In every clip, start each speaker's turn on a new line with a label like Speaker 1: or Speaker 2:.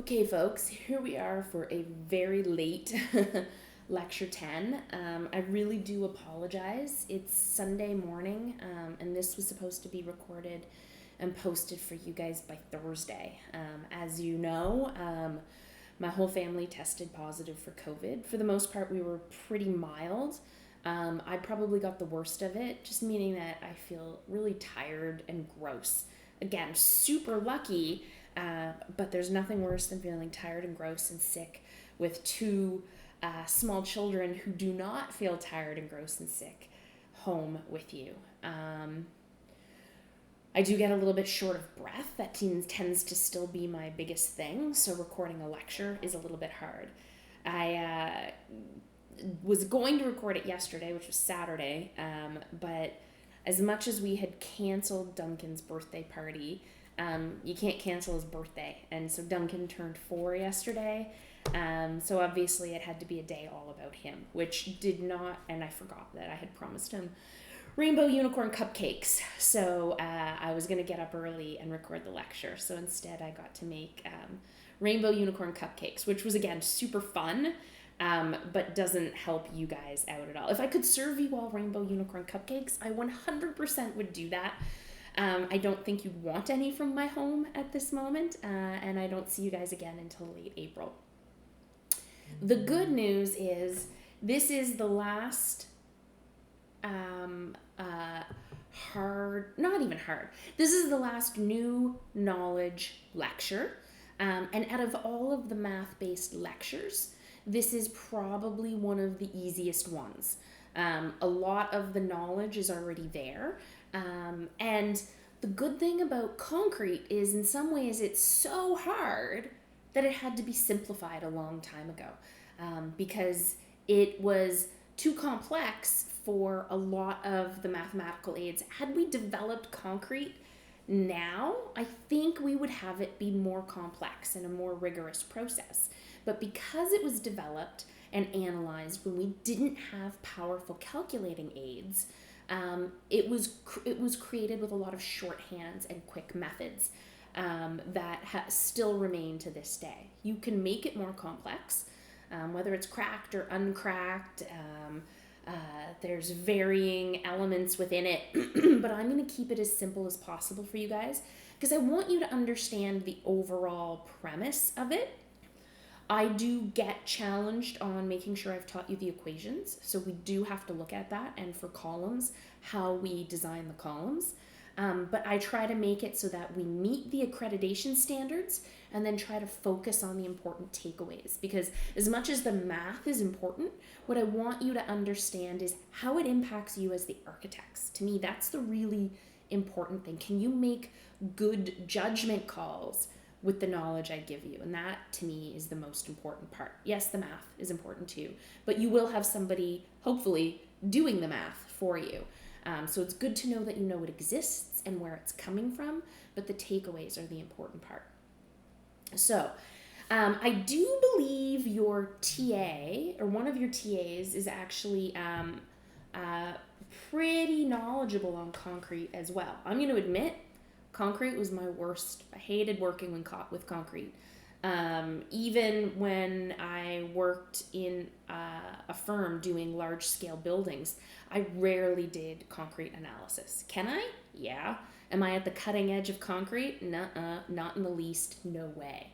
Speaker 1: Okay, folks, here we are for a very late lecture 10. I really do apologize. It's Sunday morning, and this was supposed to be recorded and posted for you guys by Thursday. As you know, my whole family tested positive for COVID. For the most part, we were pretty mild. I probably got the worst of it, just meaning that I feel really tired and gross. Again, super lucky, but there's nothing worse than feeling tired and gross and sick with two small children who do not feel tired and gross and sick home with you. I do get a little bit short of breath. That tends to still be my biggest thing, so recording a lecture is a little bit hard. I was going to record it yesterday, which was Saturday, but as much as we had canceled Duncan's birthday party, you can't cancel his birthday. And so Duncan turned 4 yesterday. So obviously it had to be a day all about him, which did not, and I forgot that I had promised him rainbow unicorn cupcakes. So I was going to get up early and record the lecture. So instead I got to make rainbow unicorn cupcakes, which was, again, super fun. But doesn't help you guys out at all. If I could serve you all rainbow unicorn cupcakes, I 100% would do that. I don't think you'd want any from my home at this moment, and I don't see you guys again until late April. The good news is this is the last this is the last new knowledge lecture, and out of all of the math-based lectures, this is probably one of the easiest ones. A lot of the knowledge is already there. And the good thing about concrete is, in some ways, it's so hard that it had to be simplified a long time ago, because it was too complex for a lot of the mathematical aids. Had we developed concrete now, I think we would have it be more complex and a more rigorous process. But because it was developed and analyzed when we didn't have powerful calculating aids, it was created with a lot of shorthands and quick methods that still remain to this day. You can make it more complex, whether it's cracked or uncracked. There's varying elements within it, but I'm going to keep it as simple as possible for you guys because I want you to understand the overall premise of it. I do get challenged on making sure I've taught you the equations, so we do have to look at that, and for columns, how we design the columns. But I try to make it so that we meet the accreditation standards and then try to focus on the important takeaways, because as much as the math is important, what I want you to understand is how it impacts you as the architects. To me, that's the really important thing. Can you make good judgment calls with the knowledge I give you? And that, to me, is the most important part. Yes, the math is important too, but you will have somebody, hopefully, doing the math for you. So it's good to know that you know it exists and where it's coming from, but the takeaways are the important part. So I do believe your TA, or one of your TAs, is actually pretty knowledgeable on concrete as well. I'm going to admit, concrete was my worst. I hated working with concrete. Even when I worked in a firm doing large-scale buildings, I rarely did concrete analysis. Can I? Yeah. Am I at the cutting edge of concrete? Nuh-uh, not in the least, no way.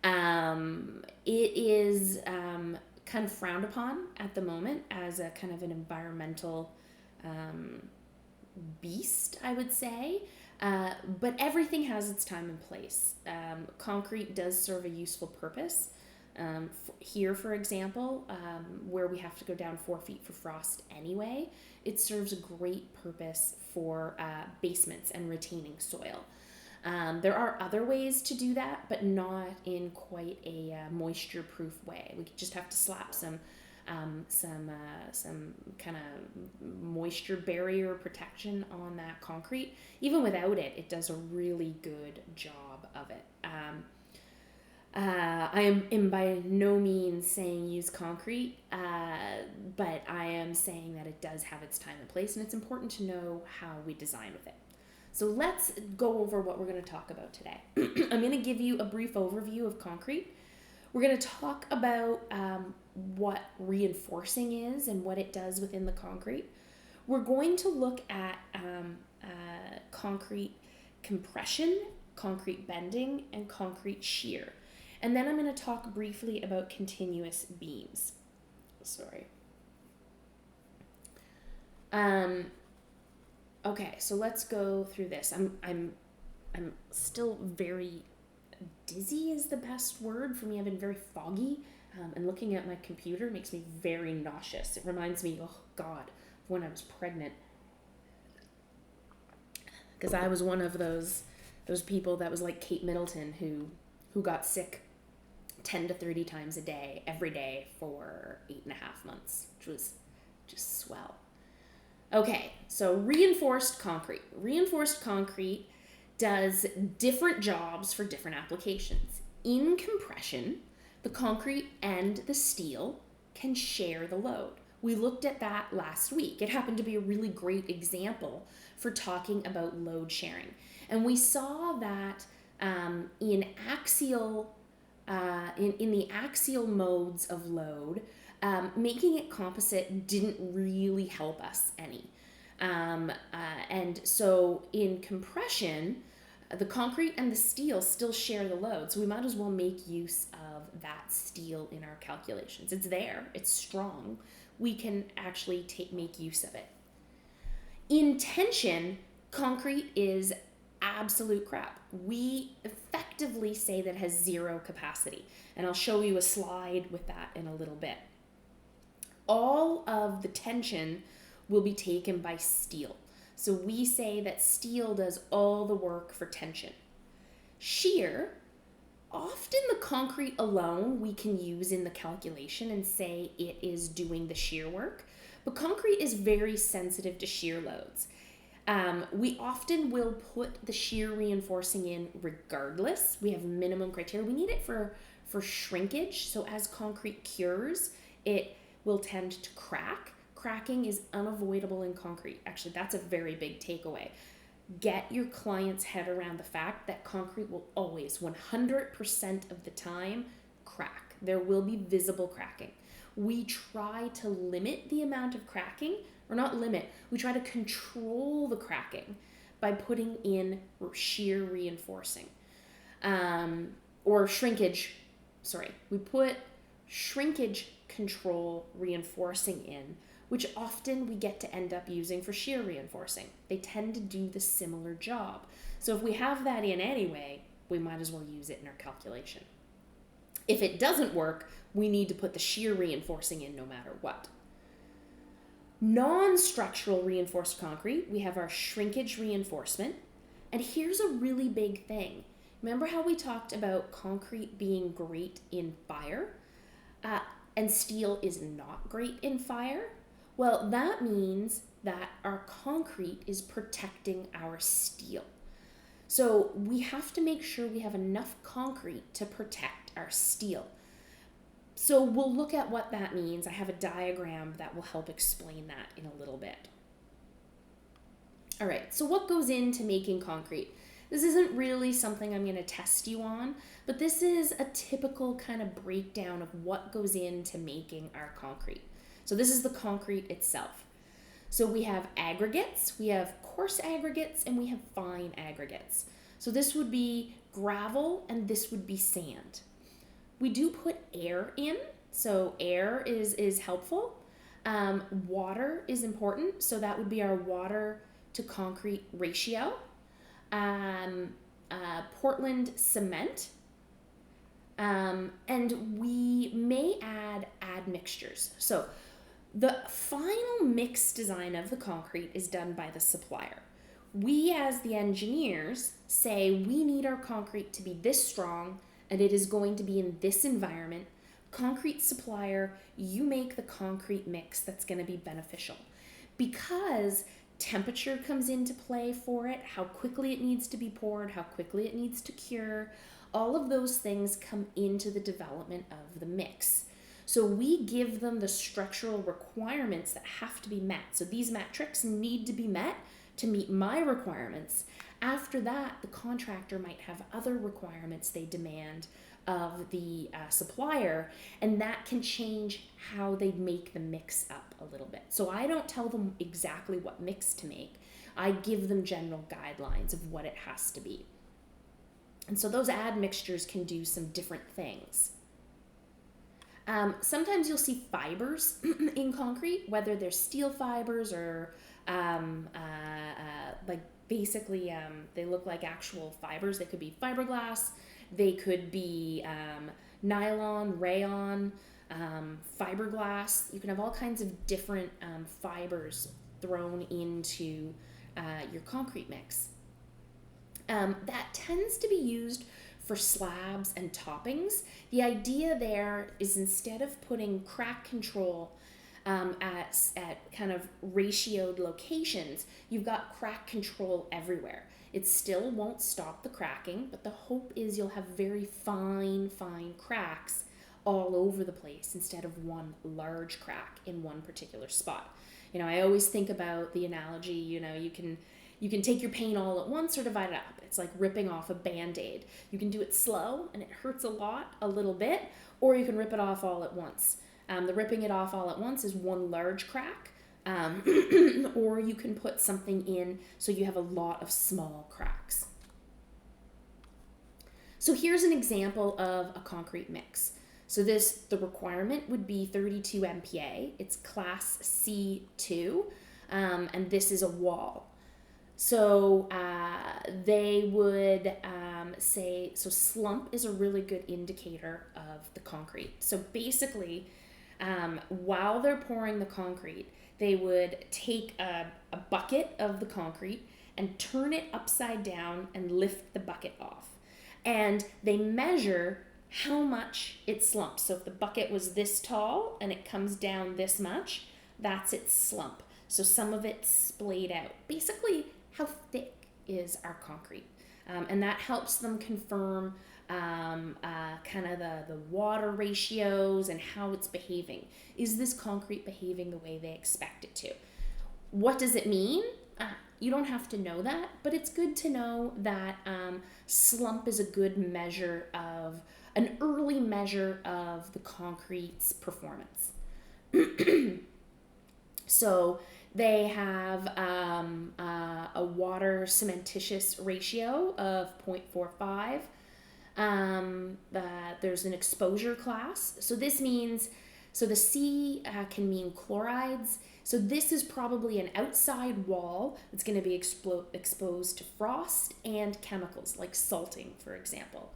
Speaker 1: It is kind of frowned upon at the moment as a kind of an environmental beast, I would say. But everything has its time and place. Concrete does serve a useful purpose. Here, for example, where we have to go down 4 feet for frost anyway, it serves a great purpose for basements and retaining soil. There are other ways to do that, but not in quite a moisture-proof way. We just have to slap some kind of moisture barrier protection on that concrete. Even without it, it does a really good job of it. I am by no means saying use concrete, but I am saying that it does have its time and place, and it's important to know how we design with it. So let's go over what we're going to talk about today. I'm going to give you a brief overview of concrete. We're going to talk about what reinforcing is and what it does within the concrete. We're going to look at concrete compression, concrete bending, and concrete shear. And then I'm going to talk briefly about continuous beams. Sorry. Okay, so let's go through this. I'm still very dizzy is the best word for me. I've been very foggy, and looking at my computer makes me very nauseous. It reminds me, oh God, when I was pregnant, because I was one of those people that was like Kate Middleton who got sick 10 to 30 times a day, every day for 8.5 months, which was just swell. Okay, so reinforced concrete. Reinforced concrete does different jobs for different applications. In compression, the concrete and the steel can share the load. We looked at that last week. It happened to be a really great example for talking about load sharing. And we saw that in the axial modes of load, making it composite didn't really help us any. And so in compression, the concrete and the steel still share the load. So we might as well make use of that steel in our calculations. It's there, it's strong. We can actually make use of it. In tension, concrete is absolute crap. We effectively say that it has zero capacity. And I'll show you a slide with that in a little bit. All of the tension will be taken by steel. So we say that steel does all the work for tension. Shear, often the concrete alone we can use in the calculation and say it is doing the shear work, but concrete is very sensitive to shear loads. We often will put the shear reinforcing in regardless. We have minimum criteria. We need it for shrinkage. So as concrete cures, it will tend to crack. Cracking is unavoidable in concrete. Actually, that's a very big takeaway. Get your client's head around the fact that concrete will always, 100% of the time, crack. There will be visible cracking. We try to limit the amount of cracking, or not limit, we try to control the cracking by putting in shear reinforcing. Or shrinkage, we put shrinkage control reinforcing in, which often we get to end up using for shear reinforcing. They tend to do the similar job. So if we have that in anyway, we might as well use it in our calculation. If it doesn't work, we need to put the shear reinforcing in no matter what. Non-structural reinforced concrete, we have our shrinkage reinforcement. And here's a really big thing. Remember how we talked about concrete being great in fire? And steel is not great in fire? Well, that means that our concrete is protecting our steel. So we have to make sure we have enough concrete to protect our steel. So we'll look at what that means. I have a diagram that will help explain that in a little bit. All right, so what goes into making concrete? This isn't really something I'm going to test you on, but this is a typical kind of breakdown of what goes into making our concrete. So this is the concrete itself. So we have aggregates, we have coarse aggregates, and we have fine aggregates. So this would be gravel and this would be sand. We do put air in, so air is helpful. Water is important, so that would be our water to concrete ratio. Portland cement. And we may add admixtures. So the final mix design of the concrete is done by the supplier. We as the engineers say we need our concrete to be this strong and it is going to be in this environment. Concrete supplier, you make the concrete mix that's going to be beneficial. Because temperature comes into play for it, how quickly it needs to be poured, how quickly it needs to cure, all of those things come into the development of the mix. So we give them the structural requirements that have to be met. So these metrics need to be met to meet my requirements. After that, the contractor might have other requirements they demand of the supplier, and that can change how they make the mix up a little bit. So I don't tell them exactly what mix to make. I give them general guidelines of what it has to be. And so those admixtures can do some different things. Sometimes you'll see fibers in concrete, whether they're steel fibers or like basically they look like actual fibers. They could be fiberglass, they could be nylon, rayon, fiberglass. You can have all kinds of different fibers thrown into your concrete mix. That tends to be used for slabs and toppings. The idea there is instead of putting crack control at kind of ratioed locations, you've got crack control everywhere. It still won't stop the cracking, but the hope is you'll have very fine cracks all over the place instead of one large crack in one particular spot. You know, I always think about the analogy, you know, you can take your pain all at once or divide it up. It's like ripping off a Band-Aid. You can do it slow and it hurts a little bit, or you can rip it off all at once. The ripping it off all at once is one large crack, or you can put something in so you have a lot of small cracks. So here's an example of a concrete mix. So the requirement would be 32 MPa. It's class C2, and this is a wall. So they would say, so slump is a really good indicator of the concrete. So basically, while they're pouring the concrete, they would take a bucket of the concrete and turn it upside down and lift the bucket off. And they measure how much it slumps. So if the bucket was this tall and it comes down this much, that's its slump. So some of it's splayed out. Basically, how thick is our concrete? And that helps them confirm kind of the water ratios and how it's behaving. Is this concrete behaving the way they expect it to? What does it mean? You don't have to know that, but it's good to know that slump is a good measure of, an early measure of the concrete's performance. So they have a water cementitious ratio of 0.45. There's an exposure class. So this means, so the C can mean chlorides. So this is probably an outside wall that's going to be exposed to frost and chemicals like salting, for example.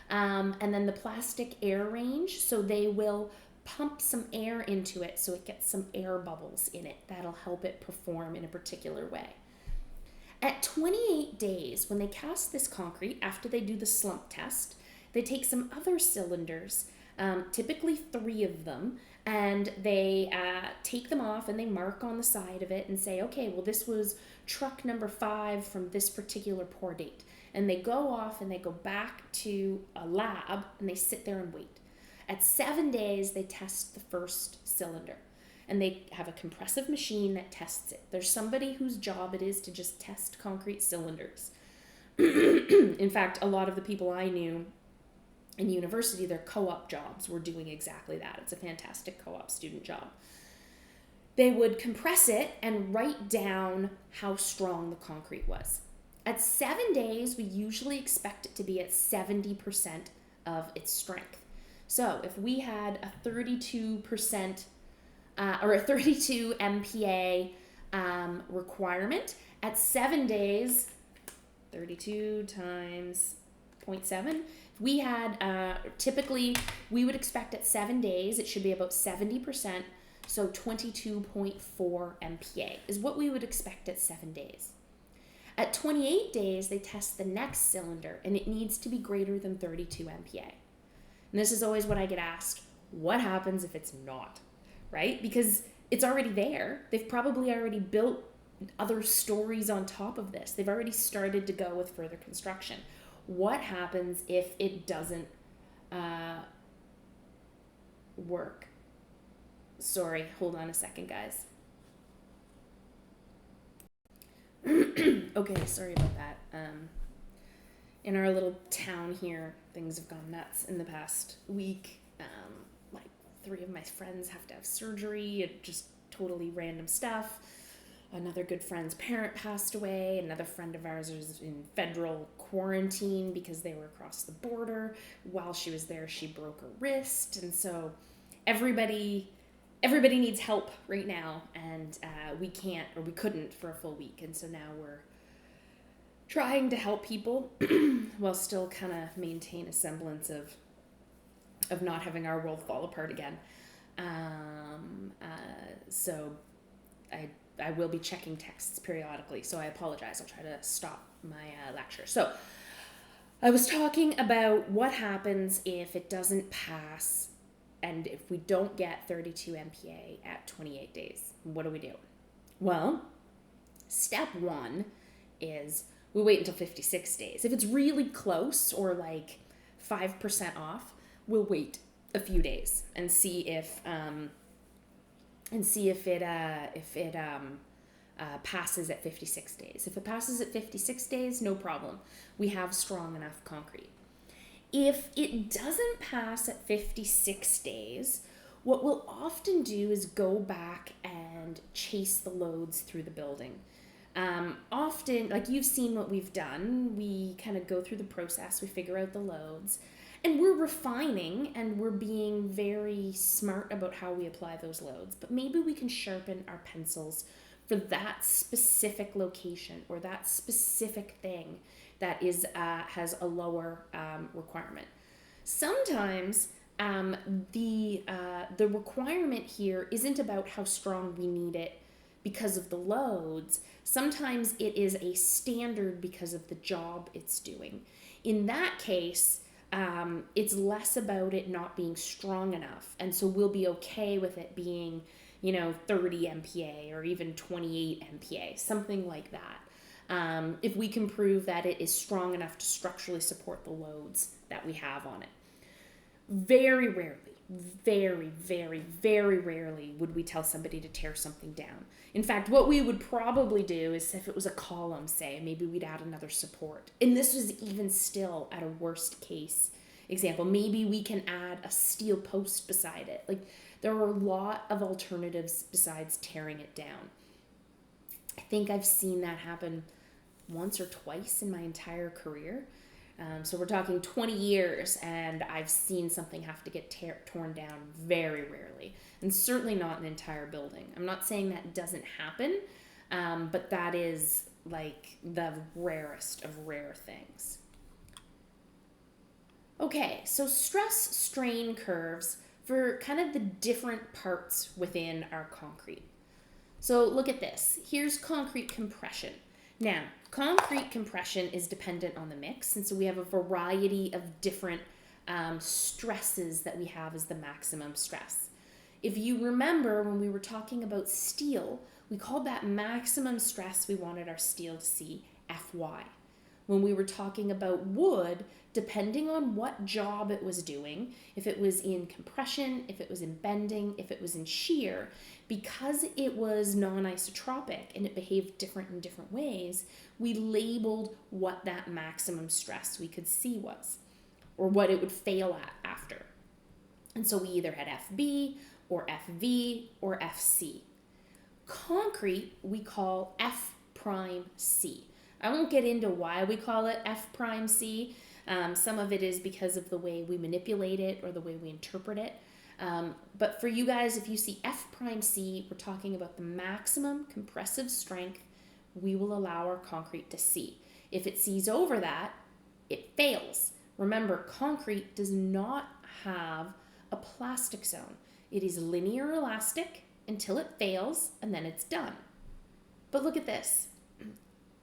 Speaker 1: And then the plastic air range, so they will pump some air into it so it gets some air bubbles in it. That'll help it perform in a particular way. At 28 days, when they cast this concrete, after they do the slump test, they take some other cylinders, typically 3 of them, and they take them off and they mark on the side of it and say, okay, well, this was truck number 5 from this particular pour date. And they go off and they go back to a lab and they sit there and wait. At 7 days, they test the first cylinder. And they have a compressive machine that tests it. There's somebody whose job it is to just test concrete cylinders. In fact, a lot of the people I knew in university, their co-op jobs were doing exactly that. It's a fantastic co-op student job. They would compress it and write down how strong the concrete was. At 7 days, we usually expect it to be at 70% of its strength. So if we had a 32% or a 32 MPa requirement, at 7 days, 32 times 0.7, we had typically, we would expect at 7 days, it should be about 70%, so 22.4 MPa is what we would expect at 7 days. At 28 days, they test the next cylinder, and it needs to be greater than 32 MPa. And this is always what I get asked, what happens if it's not, right? Because it's already there. They've probably already built other stories on top of this. They've already started to go with further construction. What happens if it doesn't work? Sorry, hold on a second, guys. Okay, sorry about that. In our little town here, things have gone nuts in the past week. Like 3 of my friends have to have surgery, just totally random stuff. Another good friend's parent passed away. Another friend of ours is in federal quarantine because they were across the border. While she was there, she broke her wrist. And so everybody needs help right now. And we couldn't for a full week. And so now we're trying to help people while still kind of maintain a semblance of not having our world fall apart again. So I will be checking texts periodically, so I apologize. I'll try to stop my lecture. So I was talking about what happens if it doesn't pass and if we don't get 32 MPa at 28 days. What do? Well, step 1 is we wait until 56 days. If it's really close or like 5% off, we'll wait a few days and see if it passes at 56 days. If it passes at 56 days, no problem. We have strong enough concrete. If it doesn't pass at 56 days, what we'll often do is go back and chase the loads through the building. Often, like you've seen what we've done, we kind of go through the process, we figure out the loads, and we're refining and we're being very smart about how we apply those loads. But maybe we can sharpen our pencils for that specific location or that specific thing that is has a lower requirement. Sometimes the requirement here isn't about how strong we need it because of the loads. Sometimes it is a standard because of the job it's doing. In that case, it's less about it not being strong enough. And so we'll be okay with it being, 30 MPa or even 28 MPa, something like that. If we can prove that it is strong enough to structurally support the loads that we have on it. Very rarely, very, very, very rarely would we tell somebody to tear something down. In fact, what we would probably do is if it was a column, say, maybe we'd add another support. And this was even still at a worst case example. Maybe we can add a steel post beside it. Like, there are a lot of alternatives besides tearing it down. I think I've seen that happen once or twice in my entire career. So we're talking 20 years, and I've seen something have to get torn down very rarely, and certainly not an entire building. I'm not saying that doesn't happen, but that is like the rarest of rare things. Okay, so stress strain curves for kind of the different parts within our concrete. So look at this. Here's concrete compression. Now, concrete compression is dependent on the mix, and so we have a variety of different stresses that we have as the maximum stress. If you remember when we were talking about steel, we called that maximum stress we wanted our steel to see Fy. When we were talking about wood, depending on what job it was doing, if it was in compression, if it was in bending, if it was in shear, because it was non-isotropic and it behaved different in different ways, we labeled what that maximum stress we could see was, or what it would fail at after. And so we either had FB or FV or FC. Concrete we call F prime C. I won't get into why we call it F prime C. Some of it is because of the way we manipulate it or the way we interpret it. But for you guys, if you see F prime C, we're talking about the maximum compressive strength we will allow our concrete to see. If it sees over that, it fails. Remember, concrete does not have a plastic zone. It is linear elastic until it fails, and then it's done. But look at this.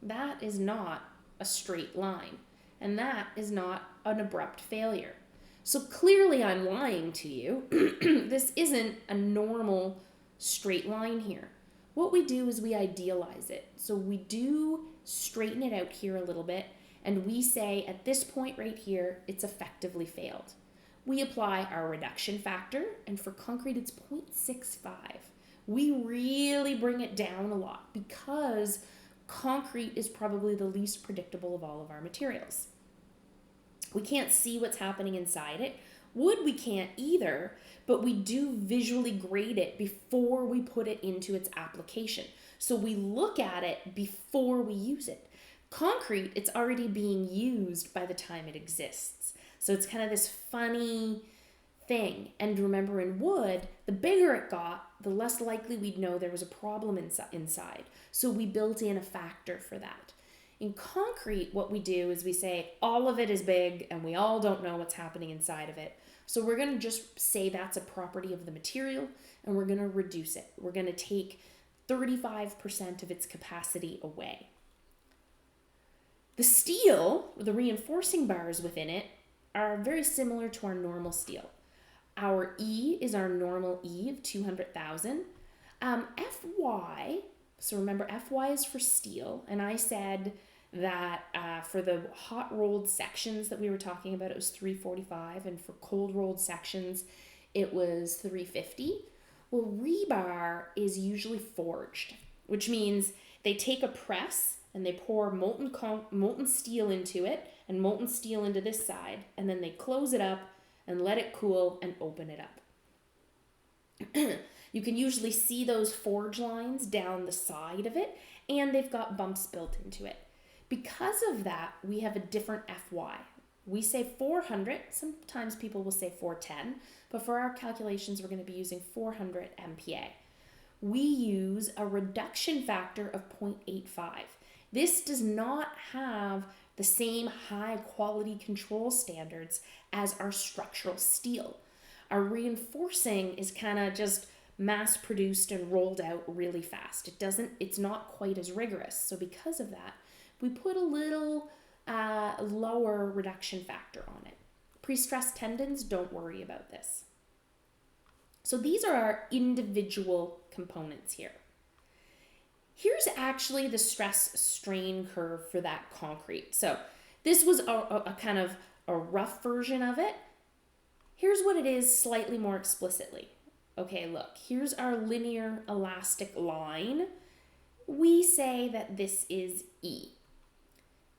Speaker 1: That is not a straight line, and that is not an abrupt failure. So clearly I'm lying to you. This isn't a normal straight line here. What we do is we idealize it. So we do straighten it out here a little bit, and we say at this point right here, it's effectively failed. We apply our reduction factor, and for concrete it's 0.65. We really bring it down a lot because concrete is probably the least predictable of all of our materials. We can't see what's happening inside it. Wood we can't either, but we do visually grade it before we put it into its application. So we look at it before we use it. Concrete, it's already being used by the time it exists. So it's kind of this funny thing. And remember, in wood, the bigger it got, the less likely we'd know there was a problem inside. So we built in a factor for that. In concrete, what we do is we say all of it is big and we all don't know what's happening inside of it. So we're going to just say that's a property of the material and we're going to reduce it. We're going to take 35% of its capacity away. The steel, the reinforcing bars within it, are very similar to our normal steel. Our E is our normal E of 200,000. Fy, so remember Fy is for steel, and I said that for the hot rolled sections that we were talking about, it was 345, and for cold rolled sections, it was 350. Well, rebar is usually forged, which means they take a press and they pour molten steel into it and molten steel into this side, and then they close it up and let it cool and open it up. You can usually see those forge lines down the side of it, and they've got bumps built into it. Because of that, we have a different Fy. We say 400, sometimes people will say 410, but for our calculations, we're going to be using 400 MPa. We use a reduction factor of 0.85. This does not have the same high quality control standards as our structural steel. Our reinforcing is kind of just mass produced and rolled out really fast. It's not quite as rigorous. So because of that, we put a little lower reduction factor on it. Pre-stressed tendons, don't worry about this. So these are our individual components here. Here's actually the stress strain curve for that concrete. So this was a kind of a rough version of it. Here's what it is slightly more explicitly. Okay, look, here's our linear elastic line. We say that this is E.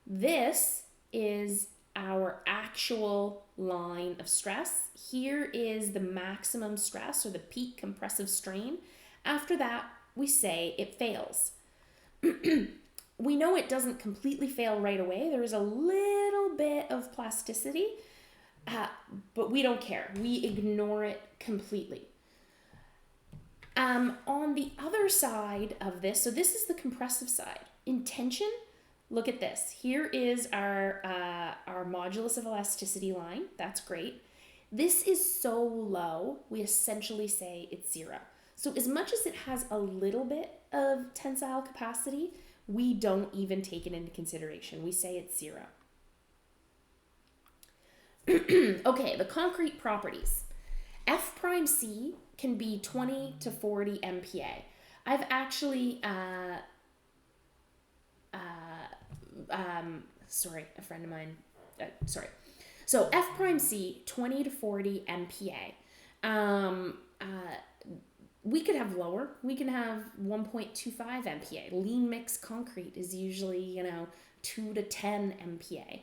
Speaker 1: This is our actual line of stress. Here is the maximum stress or the peak compressive strain. After that, we say it fails. We know it doesn't completely fail right away. There is a little bit of plasticity, but we don't care. We ignore it completely. On the other side of this, so this is the compressive side. In tension, look at this. Here is our modulus of elasticity line. That's great. This is so low, we essentially say it's 0. So as much as it has a little bit of tensile capacity, we don't even take it into consideration. We say it's 0. Okay, the concrete properties. F prime C can be 20 to 40 MPa. I've actually, sorry, a friend of mine, So F prime C, 20 to 40 MPa. We could have lower. We can have 1.25 MPa. Lean mix concrete is usually, 2 to 10 MPa.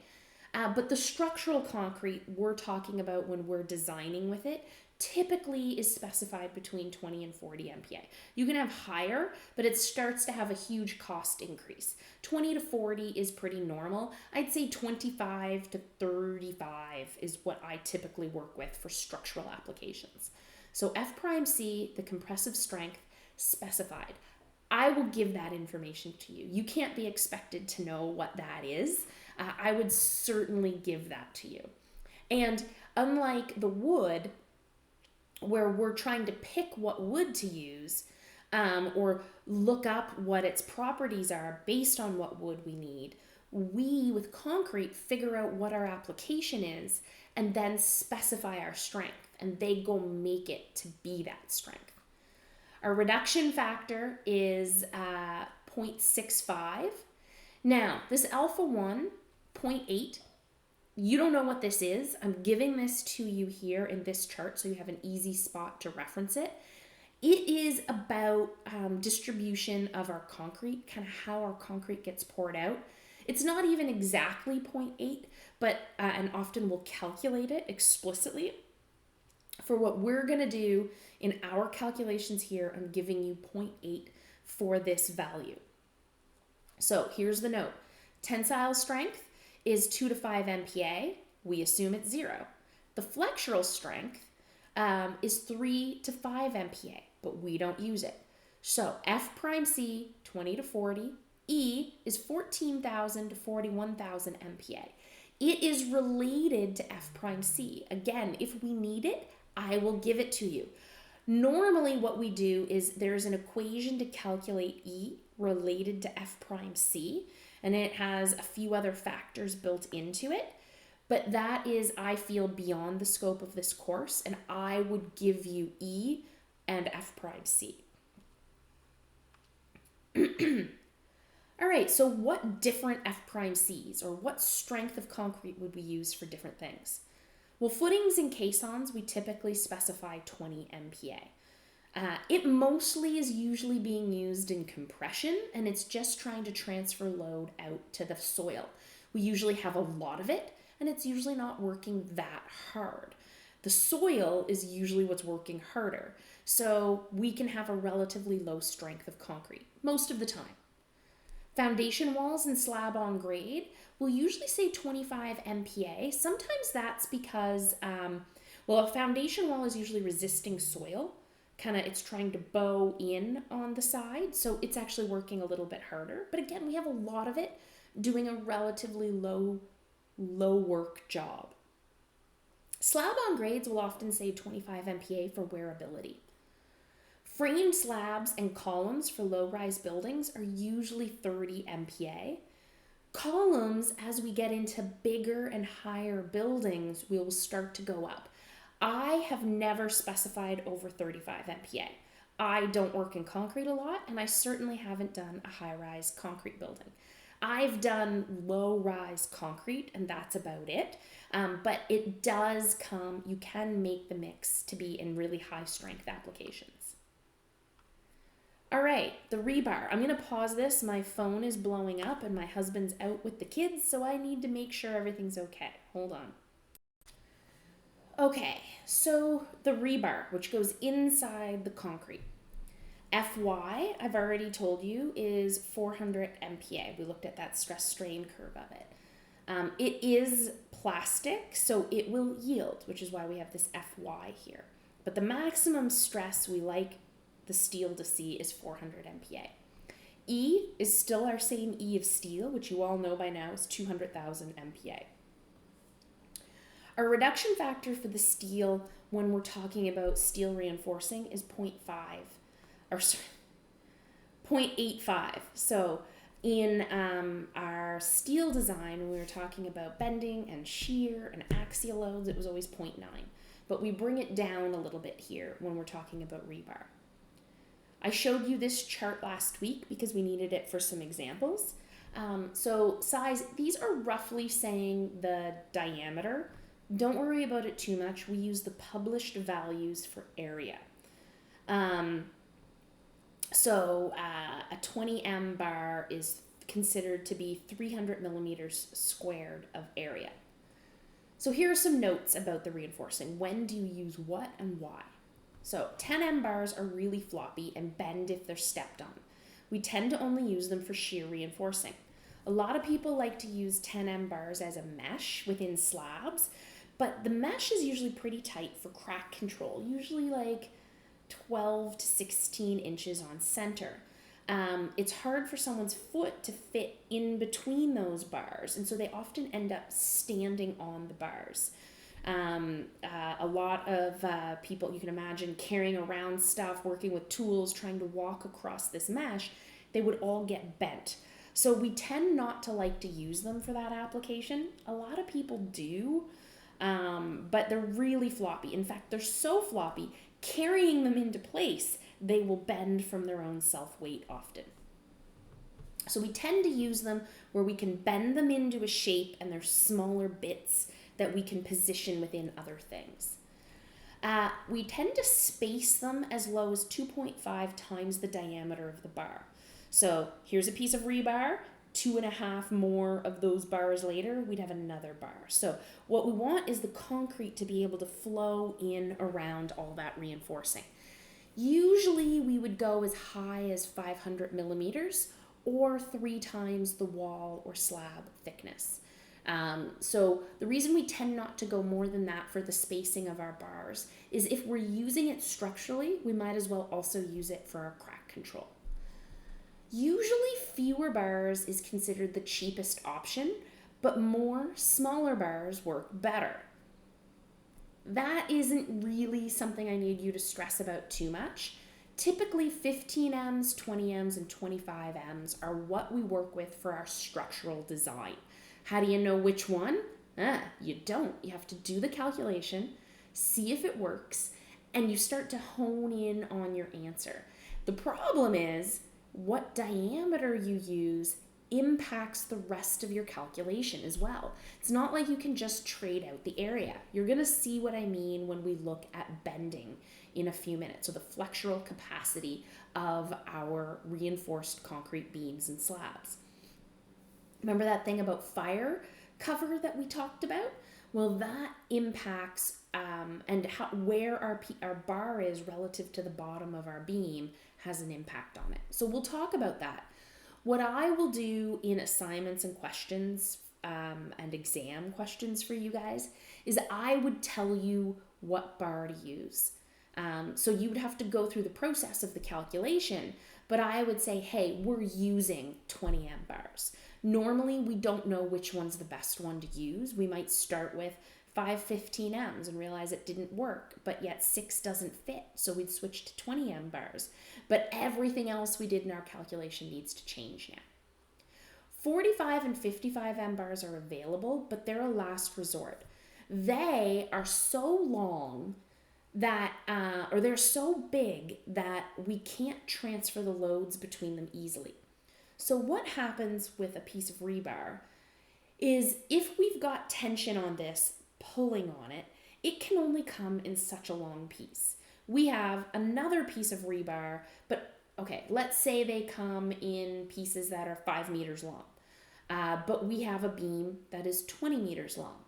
Speaker 1: But the structural concrete we're talking about when we're designing with it typically is specified between 20 and 40 MPa. You can have higher, but it starts to have a huge cost increase. 20 to 40 is pretty normal. I'd say 25 to 35 is what I typically work with for structural applications. So F prime C, the compressive strength, specified. I will give that information to you. You can't be expected to know what that is. I would certainly give that to you. And unlike the wood, where we're trying to pick what wood to use, or look up what its properties are based on what wood we need, we, with concrete, figure out what our application is and then specify our strength, and they go make it to be that strength. Our reduction factor is 0.65. Now, this alpha 1, 0.8, you don't know what this is. I'm giving this to you here in this chart so you have an easy spot to reference it. It is about distribution of our concrete, kind of how our concrete gets poured out. It's not even exactly 0.8, but and often we'll calculate it explicitly. For what we're going to do in our calculations here, I'm giving you 0.8 for this value. So here's the note. Tensile strength is 2 to 5 MPa. We assume it's 0. The flexural strength is 3 to 5 MPa, but we don't use it. So F prime C, 20 to 40. E is 14,000 to 41,000 MPa. It is related to F prime C. Again, if we need it, I will give it to you. Normally what we do is there's an equation to calculate E related to F prime C, and it has a few other factors built into it. But that is, I feel, beyond the scope of this course, and I would give you E and F prime C. All right, so what different F prime Cs, or what strength of concrete would we use for different things? Well, footings and caissons, we typically specify 20 MPa. It mostly is usually being used in compression, and it's just trying to transfer load out to the soil. We usually have a lot of it, and it's usually not working that hard. The soil is usually what's working harder, so we can have a relatively low strength of concrete most of the time. Foundation walls and slab on grade will usually say 25 MPa. Sometimes that's because, a foundation wall is usually resisting soil. It's trying to bow in on the side, so it's actually working a little bit harder. But again, we have a lot of it doing a relatively low work job. Slab on grades will often say 25 MPa for wearability. Framed slabs and columns for low-rise buildings are usually 30 MPa. Columns, as we get into bigger and higher buildings, will start to go up. I have never specified over 35 MPa. I don't work in concrete a lot, and I certainly haven't done a high-rise concrete building. I've done low-rise concrete, and that's about it. But it does come, you can make the mix to be in really high-strength applications. All right, the rebar. I'm going to pause this. My phone is blowing up, and my husband's out with the kids, so I need to make sure everything's okay. Hold on. Okay, so the rebar, which goes inside the concrete. Fy, I've already told you, is 400 MPa. We looked at that stress strain curve of it. It is plastic, so it will yield, which is why we have this Fy here. But the maximum stress we like the steel to see is 400 MPa. E is still our same E of steel, which you all know by now is 200,000 MPa. Our reduction factor for the steel when we're talking about steel reinforcing is 0.85. So in our steel design, when we were talking about bending and shear and axial loads, it was always 0.9. But we bring it down a little bit here when we're talking about rebar. I showed you this chart last week because we needed it for some examples. So size, these are roughly saying the diameter. Don't worry about it too much. We use the published values for area. So a 20M bar is considered to be 300 millimeters squared of area. So here are some notes about the reinforcing. When do you use what and why? So 10M bars are really floppy and bend if they're stepped on. We tend to only use them for shear reinforcing. A lot of people like to use 10M bars as a mesh within slabs, but the mesh is usually pretty tight for crack control, usually like 12 to 16 inches on center. It's hard for someone's foot to fit in between those bars, and so they often end up standing on the bars. A lot of people, you can imagine, carrying around stuff, working with tools, trying to walk across this mesh, they would all get bent. So we tend not to like to use them for that application. A lot of people do, but they're really floppy. In fact, they're so floppy, carrying them into place, they will bend from their own self-weight often. So we tend to use them where we can bend them into a shape and they're smaller bits that we can position within other things. We tend to space them as low as 2.5 times the diameter of the bar. So here's a piece of rebar, 2.5 more of those bars later, we'd have another bar. So what we want is the concrete to be able to flow in around all that reinforcing. Usually we would go as high as 500 millimeters or 3 times the wall or slab thickness. So the reason we tend not to go more than that for the spacing of our bars is if we're using it structurally, we might as well also use it for our crack control. Usually fewer bars is considered the cheapest option, but more smaller bars work better. That isn't really something I need you to stress about too much. Typically 15Ms, 20Ms, and 25Ms are what we work with for our structural design. How do you know which one? You don't. You have to do the calculation, see if it works, and you start to hone in on your answer. The problem is what diameter you use impacts the rest of your calculation as well. It's not like you can just trade out the area. You're going to see what I mean when we look at bending in a few minutes, so the flexural capacity of our reinforced concrete beams and slabs. Remember that thing about fire cover that we talked about? Well, that impacts where our bar is relative to the bottom of our beam has an impact on it. So we'll talk about that. What I will do in assignments and questions and exam questions for you guys is I would tell you what bar to use. So you would have to go through the process of the calculation, but I would say, hey, we're using 20M bars. Normally, we don't know which one's the best one to use. We might start with 5 15Ms and realize it didn't work, but yet 6 doesn't fit, so we'd switch to 20M bars. But everything else we did in our calculation needs to change now. 45 and 55M bars are available, but they're a last resort. They are so long that, or they're so big that we can't transfer the loads between them easily. So what happens with a piece of rebar is if we've got tension on this, pulling on it, it can only come in such a long piece. We have another piece of rebar, but okay, let's say they come in pieces that are 5 meters long, but we have a beam that is 20 meters long.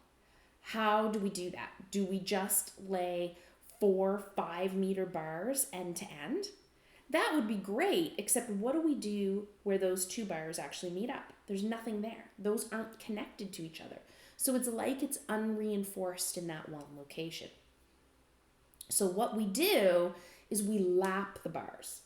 Speaker 1: How do we do that? Do we just lay 4 5-meter bars end to end? That would be great, except what do we do where those 2 bars actually meet up? There's nothing there. Those aren't connected to each other. So it's like it's unreinforced in that one location. So what we do is we lap the bars.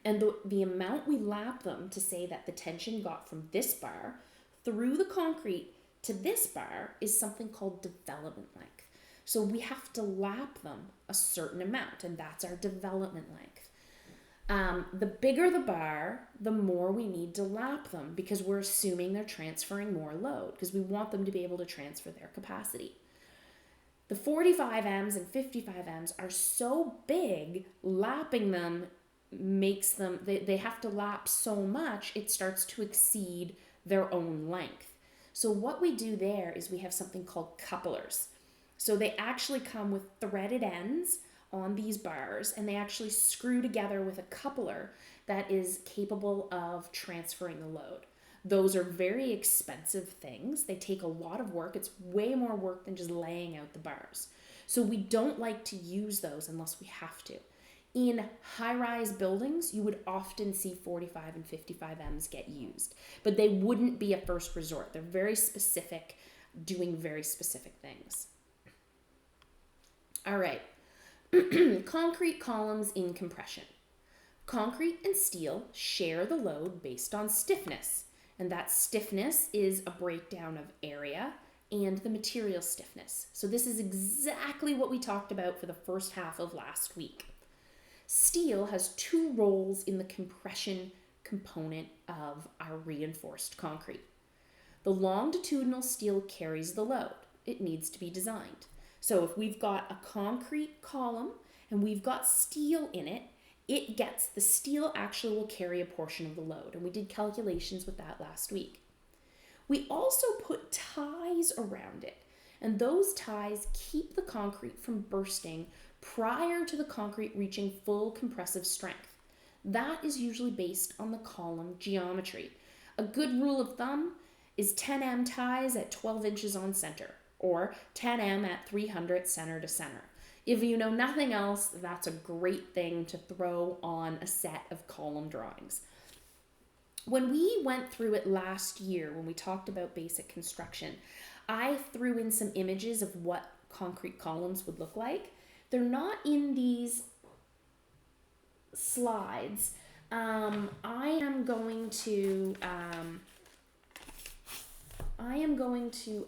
Speaker 1: And the amount we lap them to say that the tension got from this bar through the concrete to this bar is something called development length. So we have to lap them a certain amount, and that's our development length. The bigger the bar, the more we need to lap them because we're assuming they're transferring more load because we want them to be able to transfer their capacity. The 45Ms and 55Ms are so big, lapping them makes them, they have to lap so much, it starts to exceed their own length. So what we do there is we have something called couplers. So they actually come with threaded ends on these bars, and they actually screw together with a coupler that is capable of transferring the load. Those are very expensive things. They take a lot of work. It's way more work than just laying out the bars. So we don't like to use those unless we have to. In high-rise buildings, you would often see 45 and 55Ms get used, but they wouldn't be a first resort. They're very specific, doing very specific things. All right. Concrete columns in compression. Concrete and steel share the load based on stiffness, and that stiffness is a breakdown of area and the material stiffness. So this is exactly what we talked about for the first half of last week. Steel has 2 roles in the compression component of our reinforced concrete. The longitudinal steel carries the load. It needs to be designed. So if we've got a concrete column and we've got steel in it, the steel actually will carry a portion of the load. And we did calculations with that last week. We also put ties around it, and those ties keep the concrete from bursting prior to the concrete reaching full compressive strength. That is usually based on the column geometry. A good rule of thumb is 10M ties at 12 inches on center, or 10M at 300 center to center. If you know nothing else, that's a great thing to throw on a set of column drawings. When we went through it last year, when we talked about basic construction, I threw in some images of what concrete columns would look like. They're not in these slides. I am going to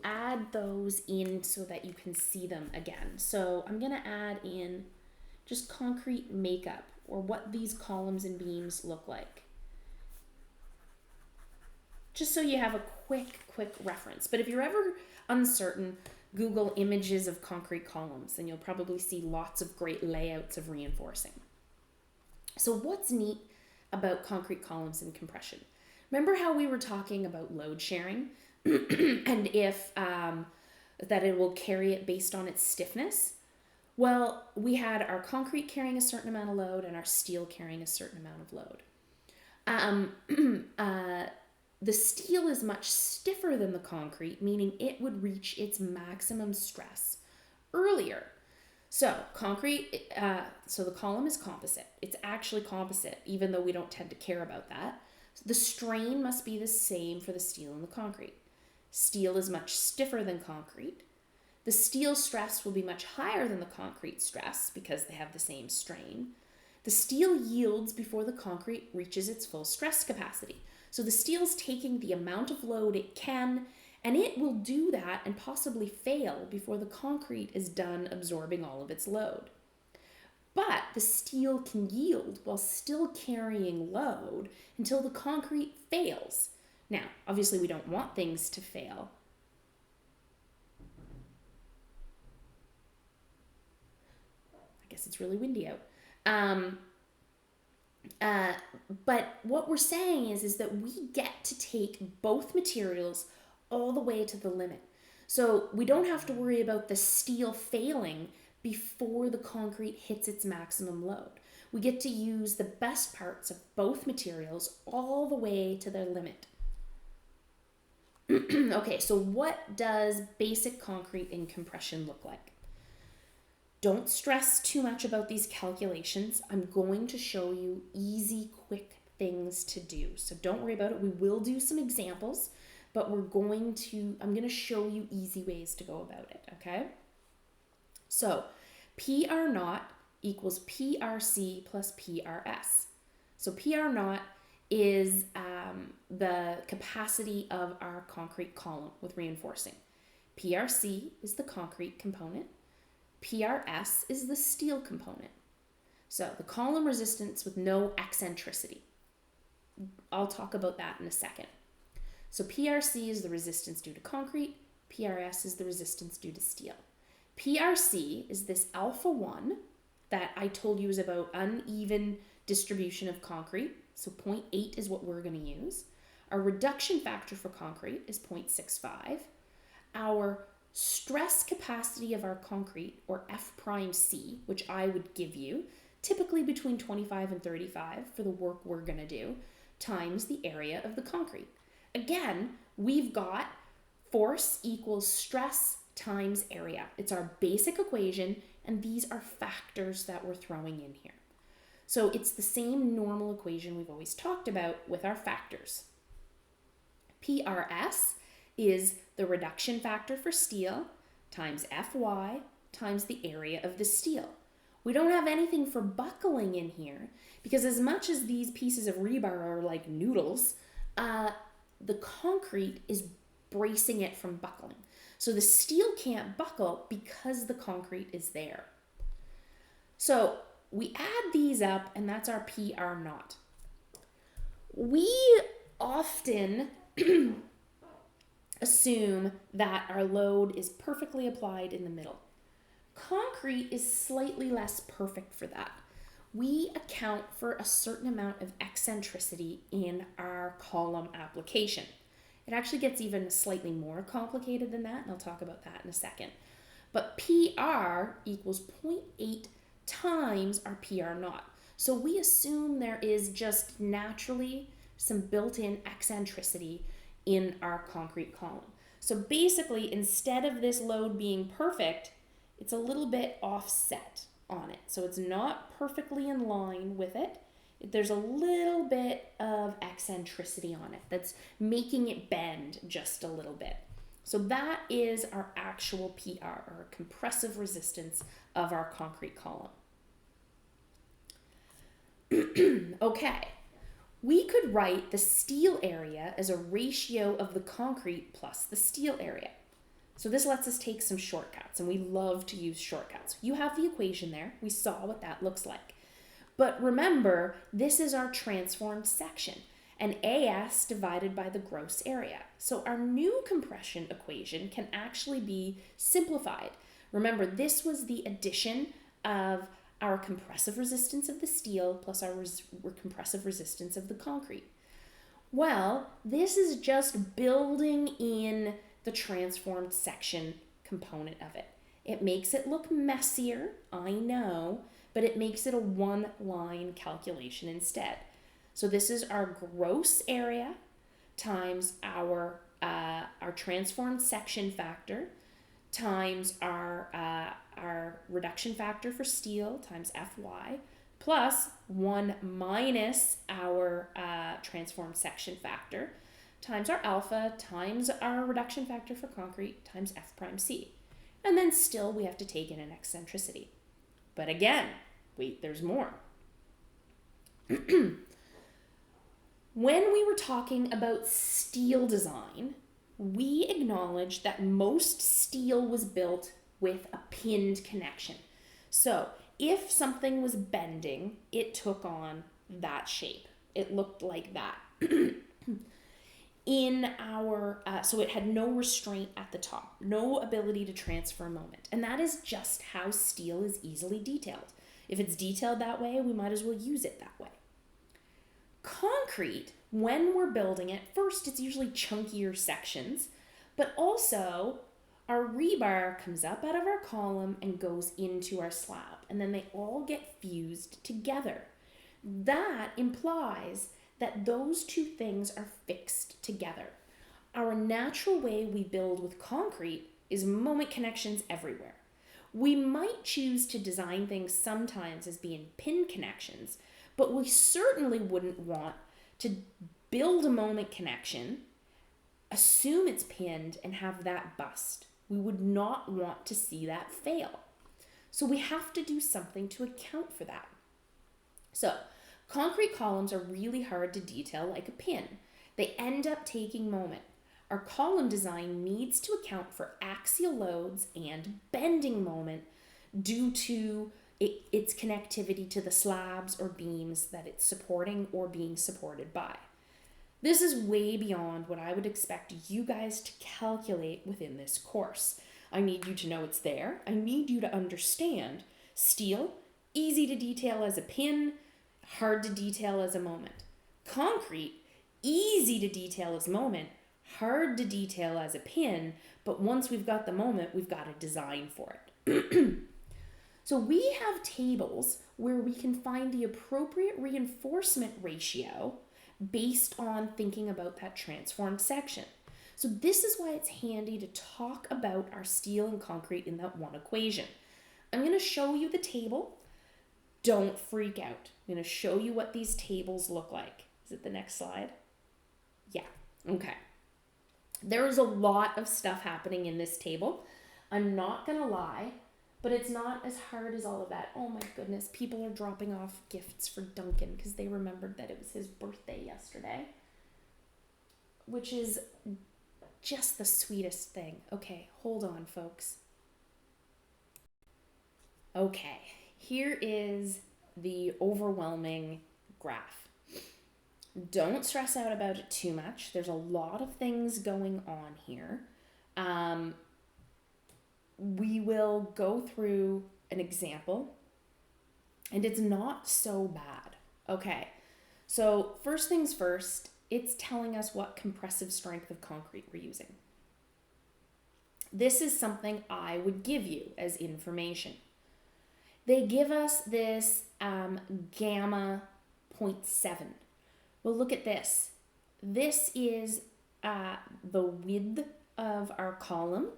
Speaker 1: add those in so that you can see them again. So I'm going to add in just concrete makeup, or what these columns and beams look like, just so you have a quick reference. But if you're ever uncertain, Google images of concrete columns and you'll probably see lots of great layouts of reinforcing. So what's neat about concrete columns and compression? Remember how we were talking about load sharing and if that it will carry it based on its stiffness? Well, we had our concrete carrying a certain amount of load and our steel carrying a certain amount of load. The steel is much stiffer than the concrete, meaning it would reach its maximum stress earlier. So so the column is composite. It's actually composite, even though we don't tend to care about that. The strain must be the same for the steel and the concrete. Steel is much stiffer than concrete. The steel stress will be much higher than the concrete stress because they have the same strain. The steel yields before the concrete reaches its full stress capacity. So the steel's taking the amount of load it can, and it will do that and possibly fail before the concrete is done absorbing all of its load. But the steel can yield while still carrying load until the concrete fails. Now, obviously we don't want things to fail. I guess it's really windy out. But what we're saying is that we get to take both materials all the way to the limit. So we don't have to worry about the steel failing before the concrete hits its maximum load. We get to use the best parts of both materials all the way to their limit. Okay, so what does basic concrete in compression look like? Don't stress too much about these calculations. I'm going to show you easy, quick things to do. So don't worry about it. We will do some examples, but I'm going to show you easy ways to go about it, okay? So PR naught equals PRC plus PRS. So PR naught is the capacity of our concrete column with reinforcing. PRC is the concrete component. PRS is the steel component. So the column resistance with no eccentricity. I'll talk about that in a second. So PRC is the resistance due to concrete. PRS is the resistance due to steel. PRC is this alpha 1 that I told you is about uneven distribution of concrete. So 0.8 is what we're going to use. Our reduction factor for concrete is 0.65. Our stress capacity of our concrete, or F prime C, which I would give you, typically between 25 and 35 for the work we're going to do, times the area of the concrete. Again, we've got force equals stress times area. It's our basic equation, and these are factors that we're throwing in here. So it's the same normal equation we've always talked about with our factors. PRS is the reduction factor for steel times Fy times the area of the steel. We don't have anything for buckling in here because as much as these pieces of rebar are like noodles, the concrete is bracing it from buckling. So the steel can't buckle because the concrete is there. So we add these up and that's our PR naught. We often assume that our load is perfectly applied in the middle. Concrete is slightly less perfect for that. We account for a certain amount of eccentricity in our column application. It actually gets even slightly more complicated than that, and I'll talk about that in a second. But PR equals 0.8 times our PR naught. So we assume there is just naturally some built-in eccentricity in our concrete column. So basically, instead of this load being perfect, it's a little bit offset on it. So it's not perfectly in line with it. There's a little bit of eccentricity on it that's making it bend just a little bit. So that is our actual PR, or compressive resistance of our concrete column. Okay, we could write the steel area as a ratio of the concrete plus the steel area. So this lets us take some shortcuts, and we love to use shortcuts. You have the equation there. We saw what that looks like. But remember, this is our transformed section, and AS divided by the gross area. So our new compression equation can actually be simplified. Remember, this was the addition of our compressive resistance of the steel plus our compressive resistance of the concrete. Well, this is just building in the transformed section component of it. It makes it look messier, I know, but it makes it a one-line calculation instead. So this is our gross area times our transformed section factor times our reduction factor for steel times Fy plus 1 minus our transformed section factor times our alpha times our reduction factor for concrete times F prime C. And then still we have to take in an eccentricity. But again, wait, there's more. When we were talking about steel design, we acknowledged that most steel was built with a pinned connection. So if something was bending, it took on that shape. It looked like that. So it had no restraint at the top, no ability to transfer moment. And that is just how steel is easily detailed. If it's detailed that way, we might as well use it that way. Concrete, when we're building it, first it's usually chunkier sections, but also our rebar comes up out of our column and goes into our slab, and then they all get fused together. That implies that those two things are fixed together. Our natural way we build with concrete is moment connections everywhere. We might choose to design things sometimes as being pin connections, but we certainly wouldn't want to build a moment connection, assume it's pinned, and have that bust. We would not want to see that fail. So we have to do something to account for that. So concrete columns are really hard to detail like a pin. They end up taking moment. Our column design needs to account for axial loads and bending moment due to its connectivity to the slabs or beams that it's supporting or being supported by. This is way beyond what I would expect you guys to calculate within this course. I need you to know it's there. I need you to understand steel, easy to detail as a pin, hard to detail as a moment. Concrete, easy to detail as moment, hard to detail as a pin, but once we've got the moment, we've got to design for it. So we have tables where we can find the appropriate reinforcement ratio based on thinking about that transformed section. So this is why it's handy to talk about our steel and concrete in that one equation. I'm going to show you the table. Don't freak out. I'm going to show you what these tables look like. Is it the next slide? Yeah, okay. There is a lot of stuff happening in this table. I'm not going to lie, but it's not as hard as all of that. Oh my goodness, people are dropping off gifts for Duncan because they remembered that it was his birthday yesterday, which is just the sweetest thing. Okay, hold on, folks. Okay, here is the overwhelming graph. Don't stress out about it too much. There's a lot of things going on here. We will go through an example, and it's not so bad. Okay, so first things first, it's telling us what compressive strength of concrete we're using. This is something I would give you as information. They give us this gamma 0.7. Well, look at this. This is the width of our column,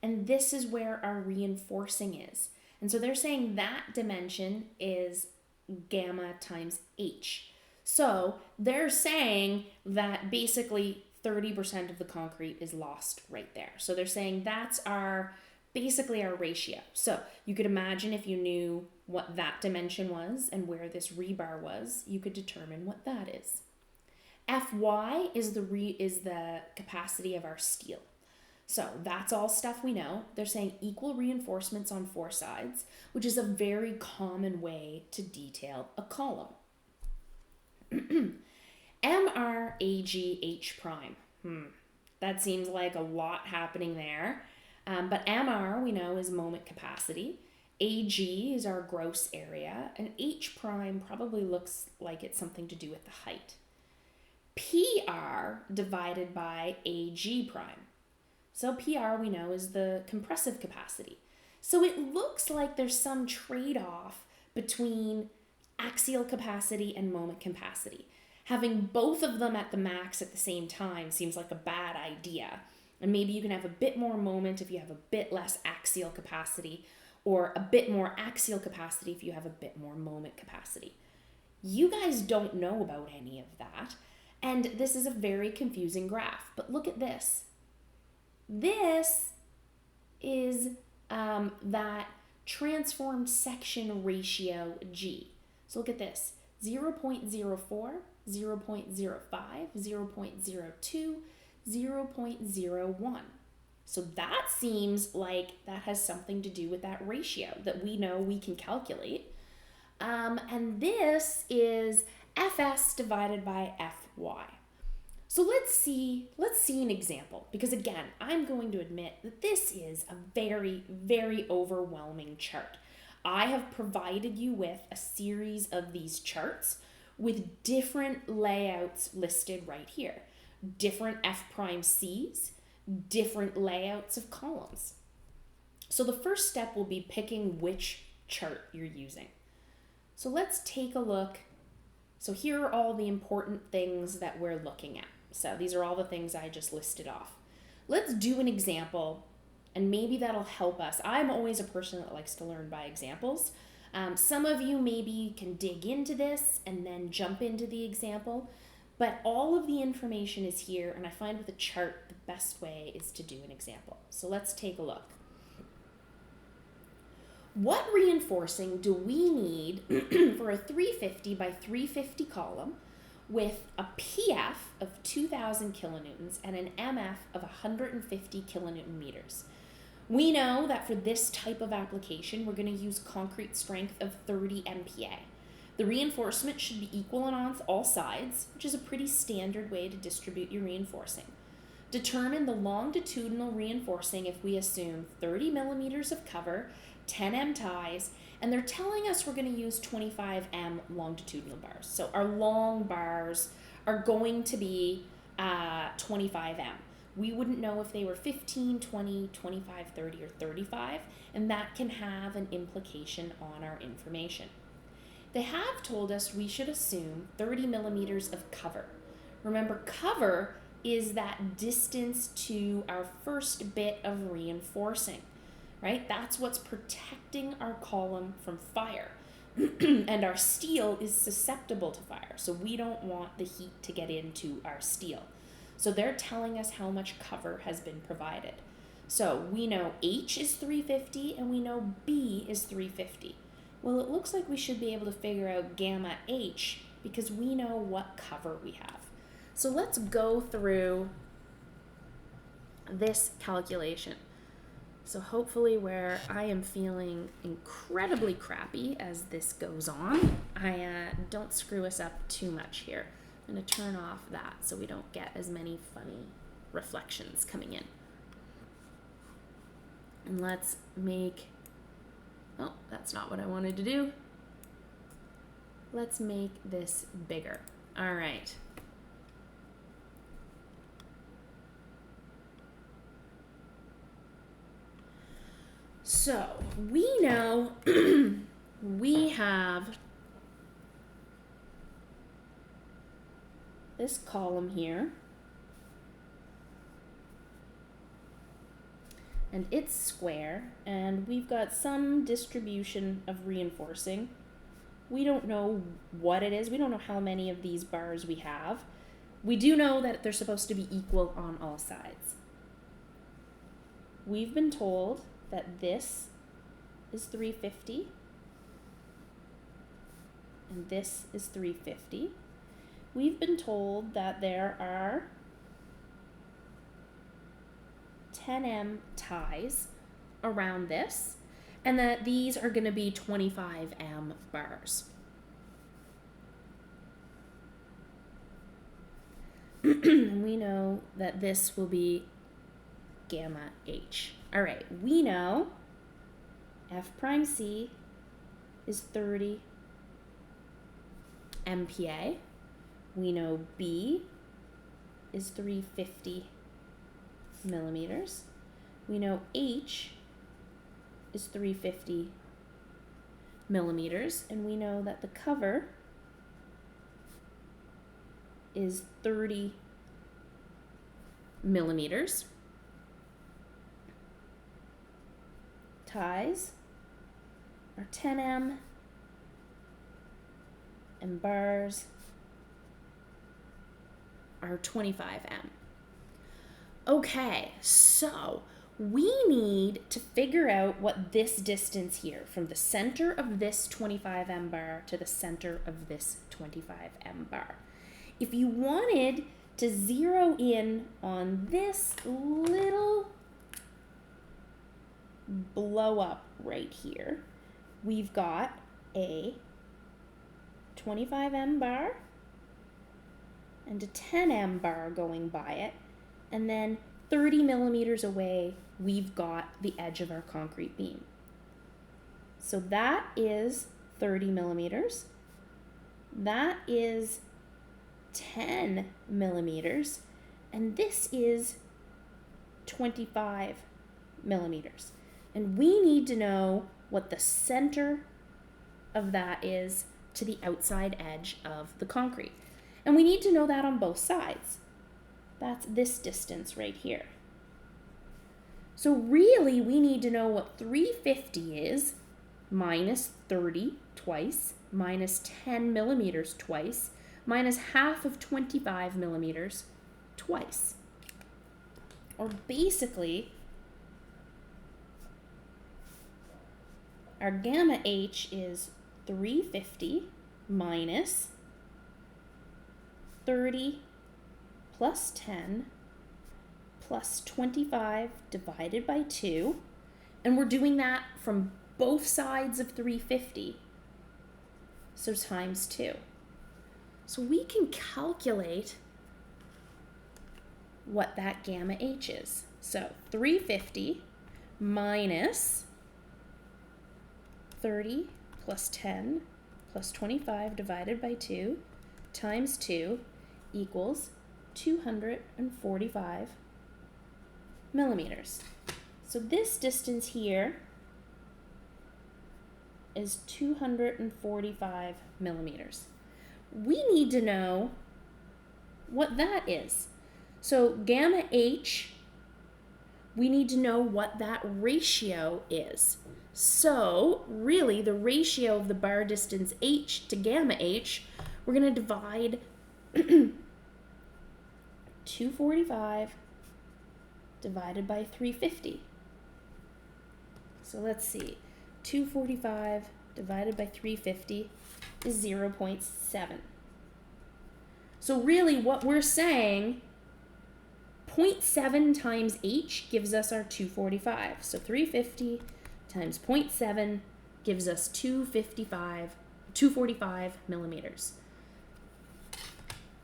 Speaker 1: and this is where our reinforcing is. And so they're saying that dimension is gamma times h. So they're saying that basically 30% of the concrete is lost right there. So they're saying that's basically our ratio. So you could imagine if you knew what that dimension was and where this rebar was, you could determine what that is. Fy is the capacity of our steel. So that's all stuff we know. They're saying equal reinforcements on 4 sides, which is a very common way to detail a column. MRAGH prime. That seems like a lot happening there. But MR, we know, is moment capacity. AG is our gross area. And H prime probably looks like it's something to do with the height. PR divided by AG prime. So PR, we know, is the compressive capacity. So it looks like there's some trade-off between axial capacity and moment capacity. Having both of them at the max at the same time seems like a bad idea. And maybe you can have a bit more moment if you have a bit less axial capacity, or a bit more axial capacity if you have a bit more moment capacity. You guys don't know about any of that, and this is a very confusing graph. But look at this. This is that transformed section ratio G. So look at this, 0.04, 0.05, 0.02, 0.01. So that seems like that has something to do with that ratio that we know we can calculate. And this is Fs divided by Fy. So let's see an example, because again, I'm going to admit that this is a very, very overwhelming chart. I have provided you with a series of these charts with different layouts listed right here. Different F prime C's, different layouts of columns. So the first step will be picking which chart you're using. So let's take a look. So here are all the important things that we're looking at. So these are all the things I just listed off. Let's do an example, and maybe that'll help us. I'm always a person that likes to learn by examples. Some of you maybe can dig into this and then jump into the example, but all of the information is here, and I find with a chart, the best way is to do an example. So let's take a look. What reinforcing do we need for a 350 by 350 column with a PF of 2,000 kilonewtons and an MF of 150 kilonewton meters? We know that for this type of application, we're going to use concrete strength of 30 MPa. The reinforcement should be equal on all sides, which is a pretty standard way to distribute your reinforcing. Determine the longitudinal reinforcing if we assume 30 millimeters of cover, 10 M ties, and they're telling us we're going to use 25 M longitudinal bars. So our long bars are going to be 25 M. We wouldn't know if they were 15, 20, 25, 30, or 35, and that can have an implication on our information. They have told us we should assume 30 millimeters of cover. Remember, cover is that distance to our first bit of reinforcing, right? That's what's protecting our column from fire. And our steel is susceptible to fire, so we don't want the heat to get into our steel. So they're telling us how much cover has been provided. So we know H is 350 and we know B is 350. Well, it looks like we should be able to figure out gamma H because we know what cover we have. So let's go through this calculation. So hopefully where I am feeling incredibly crappy as this goes on, I don't screw us up too much here. I'm going to turn off that so we don't get as many funny reflections coming in. And let's make, oh, that's not what I wanted to do. Let's make this bigger. All right. So we know we have this column here, and it's square, and we've got some distribution of reinforcing. We don't know what it is. We don't know how many of these bars we have. We do know that they're supposed to be equal on all sides. We've been told that this is 350, and this is 350. We've been told that there are 10M ties around this, and that these are going to be 25M bars. And we know that this will be gamma H. All right, we know F prime C is 30 MPa. We know B is 350 millimeters. We know H is 350 millimeters, and we know that the cover is 30 millimeters. Ties are 10M, and bars are 25M. Okay, so we need to figure out what this distance here, from the center of this 25M bar to the center of this 25M bar. If you wanted to zero in on this little blow up right here, we've got a 25M bar and a 10M bar going by it, and then 30 millimeters away, we've got the edge of our concrete beam. So that is 30 millimeters. That is 10 millimeters. And this is 25 millimeters. And we need to know what the center of that is to the outside edge of the concrete. And we need to know that on both sides. That's this distance right here. So really, we need to know what 350 is, minus 30 twice, minus 10 millimeters twice, minus half of 25 millimeters twice. Or basically, our gamma H is 350 minus 30 plus 10 plus 25 divided by 2. And we're doing that from both sides of 350. So times 2. So we can calculate what that gamma H is. So 350 minus 30 plus 10 plus 25 divided by 2 times 2 equals 245 millimeters. So this distance here is 245 millimeters. We need to know what that is. So gamma H, we need to know what that ratio is. So really, the ratio of the bar distance H to gamma H, we're going to divide 245 divided by 350. So let's see. 245 divided by 350 is 0.7. So really what we're saying, 0.7 times H gives us our 245. So 350 times 0.7 gives us 245 millimeters.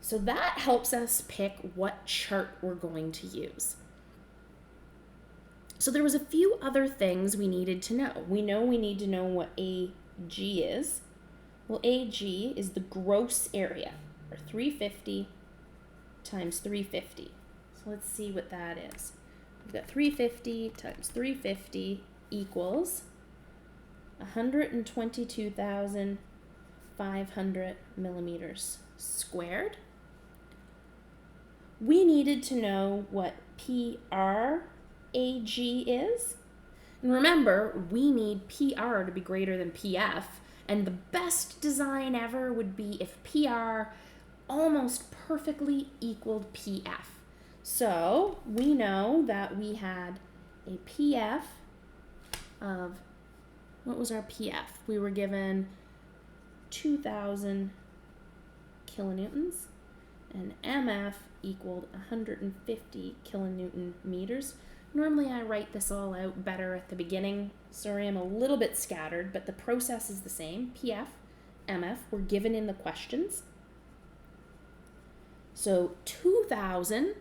Speaker 1: So that helps us pick what chart we're going to use. So there was a few other things we needed to know. We know we need to know what AG is. Well, AG is the gross area, or 350 times 350. So let's see what that is. We've got 350 times 350 equals 122,500 millimeters squared. We needed to know what PRAG is. And remember, we need PR to be greater than PF. And the best design ever would be if PR almost perfectly equaled PF. So we know that we had a PF of, what was our PF? We were given 2,000 kilonewtons, and MF equaled 150 kilonewton meters. Normally I write this all out better at the beginning. Sorry, I'm a little bit scattered, but the process is the same. PF, MF were given in the questions. So 2,000,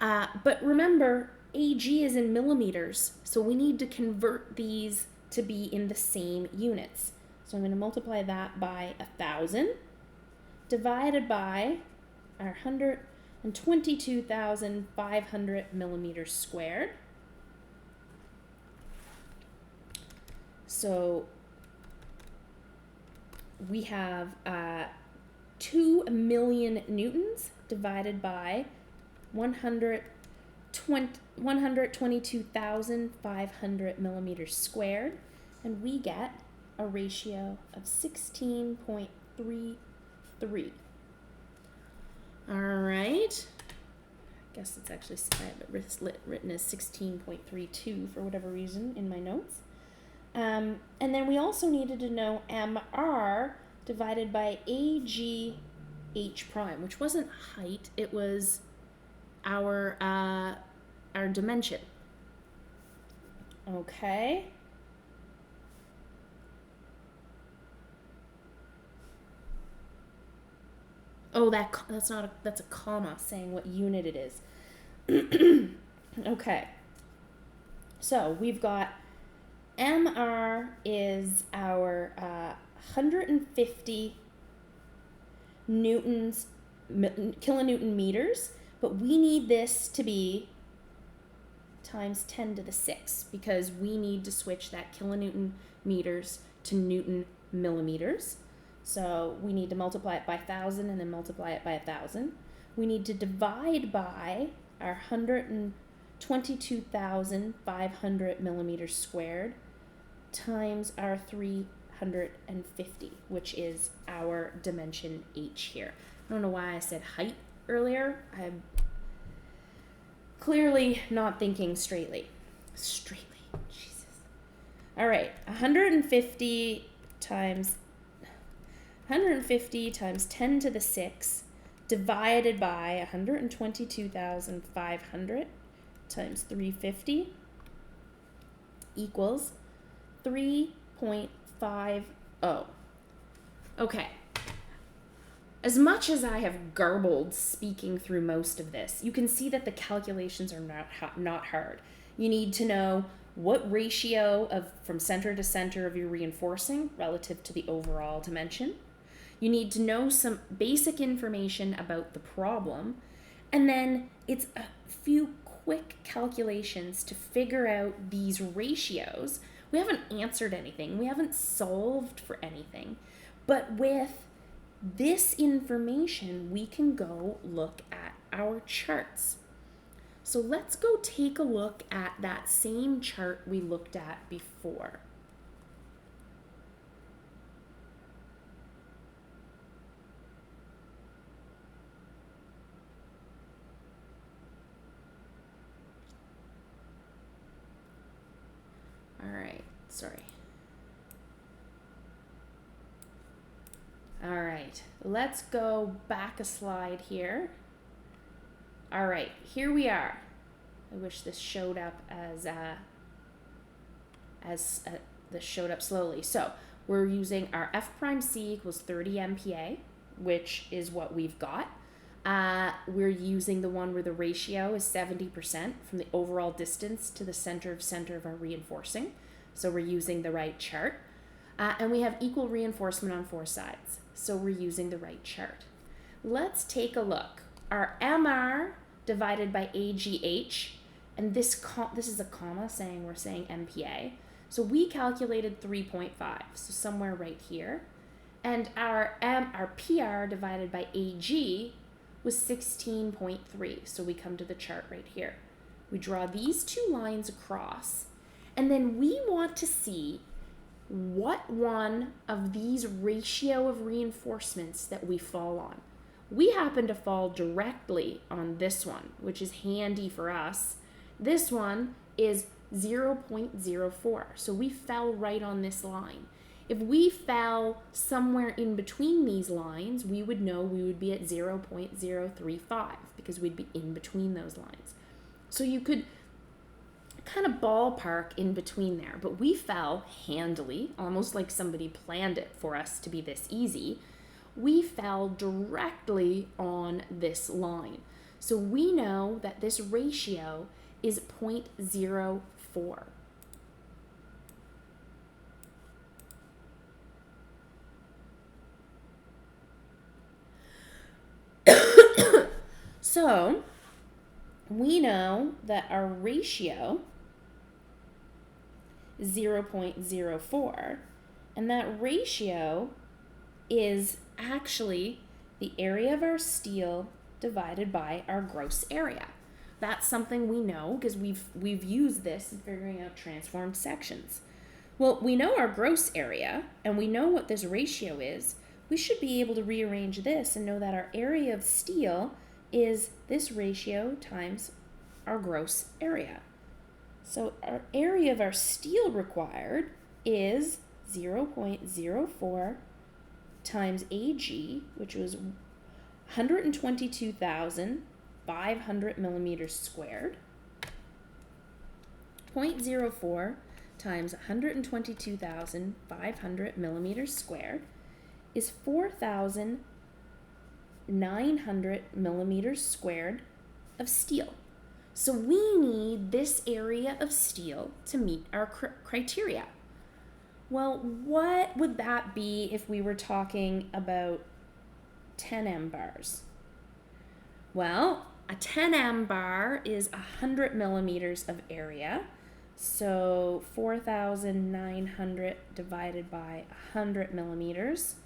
Speaker 1: but remember, AG is in millimeters, so we need to convert these to be in the same units. So I'm going to multiply that by 1,000, divided by our 122,500 millimeters squared. So we have 2 million newtons divided by 122,500 millimeters squared, and we get a ratio of 16.33. All right. I guess it's actually written as 16.32 for whatever reason in my notes. And then we also needed to know MR divided by AG H prime, which wasn't height, it was our dimension. Okay. Oh, that's a comma saying what unit it is. Okay. So we've got MR is our 150 kilonewton meters, but we need this to be times 10 to the 6 because we need to switch that kilonewton meters to Newton millimeters. So we need to multiply it by 1,000 and then multiply it by 1,000. We need to divide by our 122,500 millimeters squared times our 350, which is our dimension H here. I don't know why I said height earlier. I'm clearly not thinking straightly. Jesus. All right, 150 times 10 to the 6 divided by 122,500 times 350 equals 3.50. Okay. As much as I have garbled speaking through most of this, you can see that the calculations are not hard. You need to know what ratio from center to center of your reinforcing relative to the overall dimension. You need to know some basic information about the problem, and then it's a few quick calculations to figure out these ratios. We haven't answered anything. We haven't solved for anything. But with this information, we can go look at our charts. So let's go take a look at that same chart we looked at before. Sorry. All right, let's go back a slide here. All right, here we are. I wish this showed up this showed up slowly. So we're using our F prime C equals 30 MPa, which is what we've got. We're using the one where the ratio is 70% from the overall distance to the center of our reinforcing. So we're using the right chart. And we have equal reinforcement on 4 sides. So we're using the right chart. Let's take a look. Our MR divided by AGH, and this is a comma saying we're saying MPa. So we calculated 3.5, so somewhere right here. And our PR divided by AG was 16.3. So we come to the chart right here. We draw these two lines across, and then we want to see what one of these ratio of reinforcements that we fall on. We happen to fall directly on this one, which is handy for us. This one is 0.04, so we fell right on this line. If we fell somewhere in between these lines, we would know we would be at 0.035 because we'd be in between those lines. So you could kind of ballpark in between there, but we fell handily, almost like somebody planned it for us to be this easy. We fell directly on this line. So we know that this ratio is 0.04. So we know that our ratio is 0.04, and that ratio is actually the area of our steel divided by our gross area. That's something we know because we've used this in figuring out transformed sections. Well, we know our gross area and we know what this ratio is. We should be able to rearrange this and know that our area of steel is this ratio times our gross area. So our area of our steel required is 0.04 times AG, which was 122,500 millimeters squared. 0.04 times 122,500 millimeters squared is 4,900 millimeters squared of steel. So we need this area of steel to meet our criteria. Well, what would that be if we were talking about 10 M bars? Well, a 10 M bar is 100 millimeters of area. So 4,900 divided by 100 millimeters.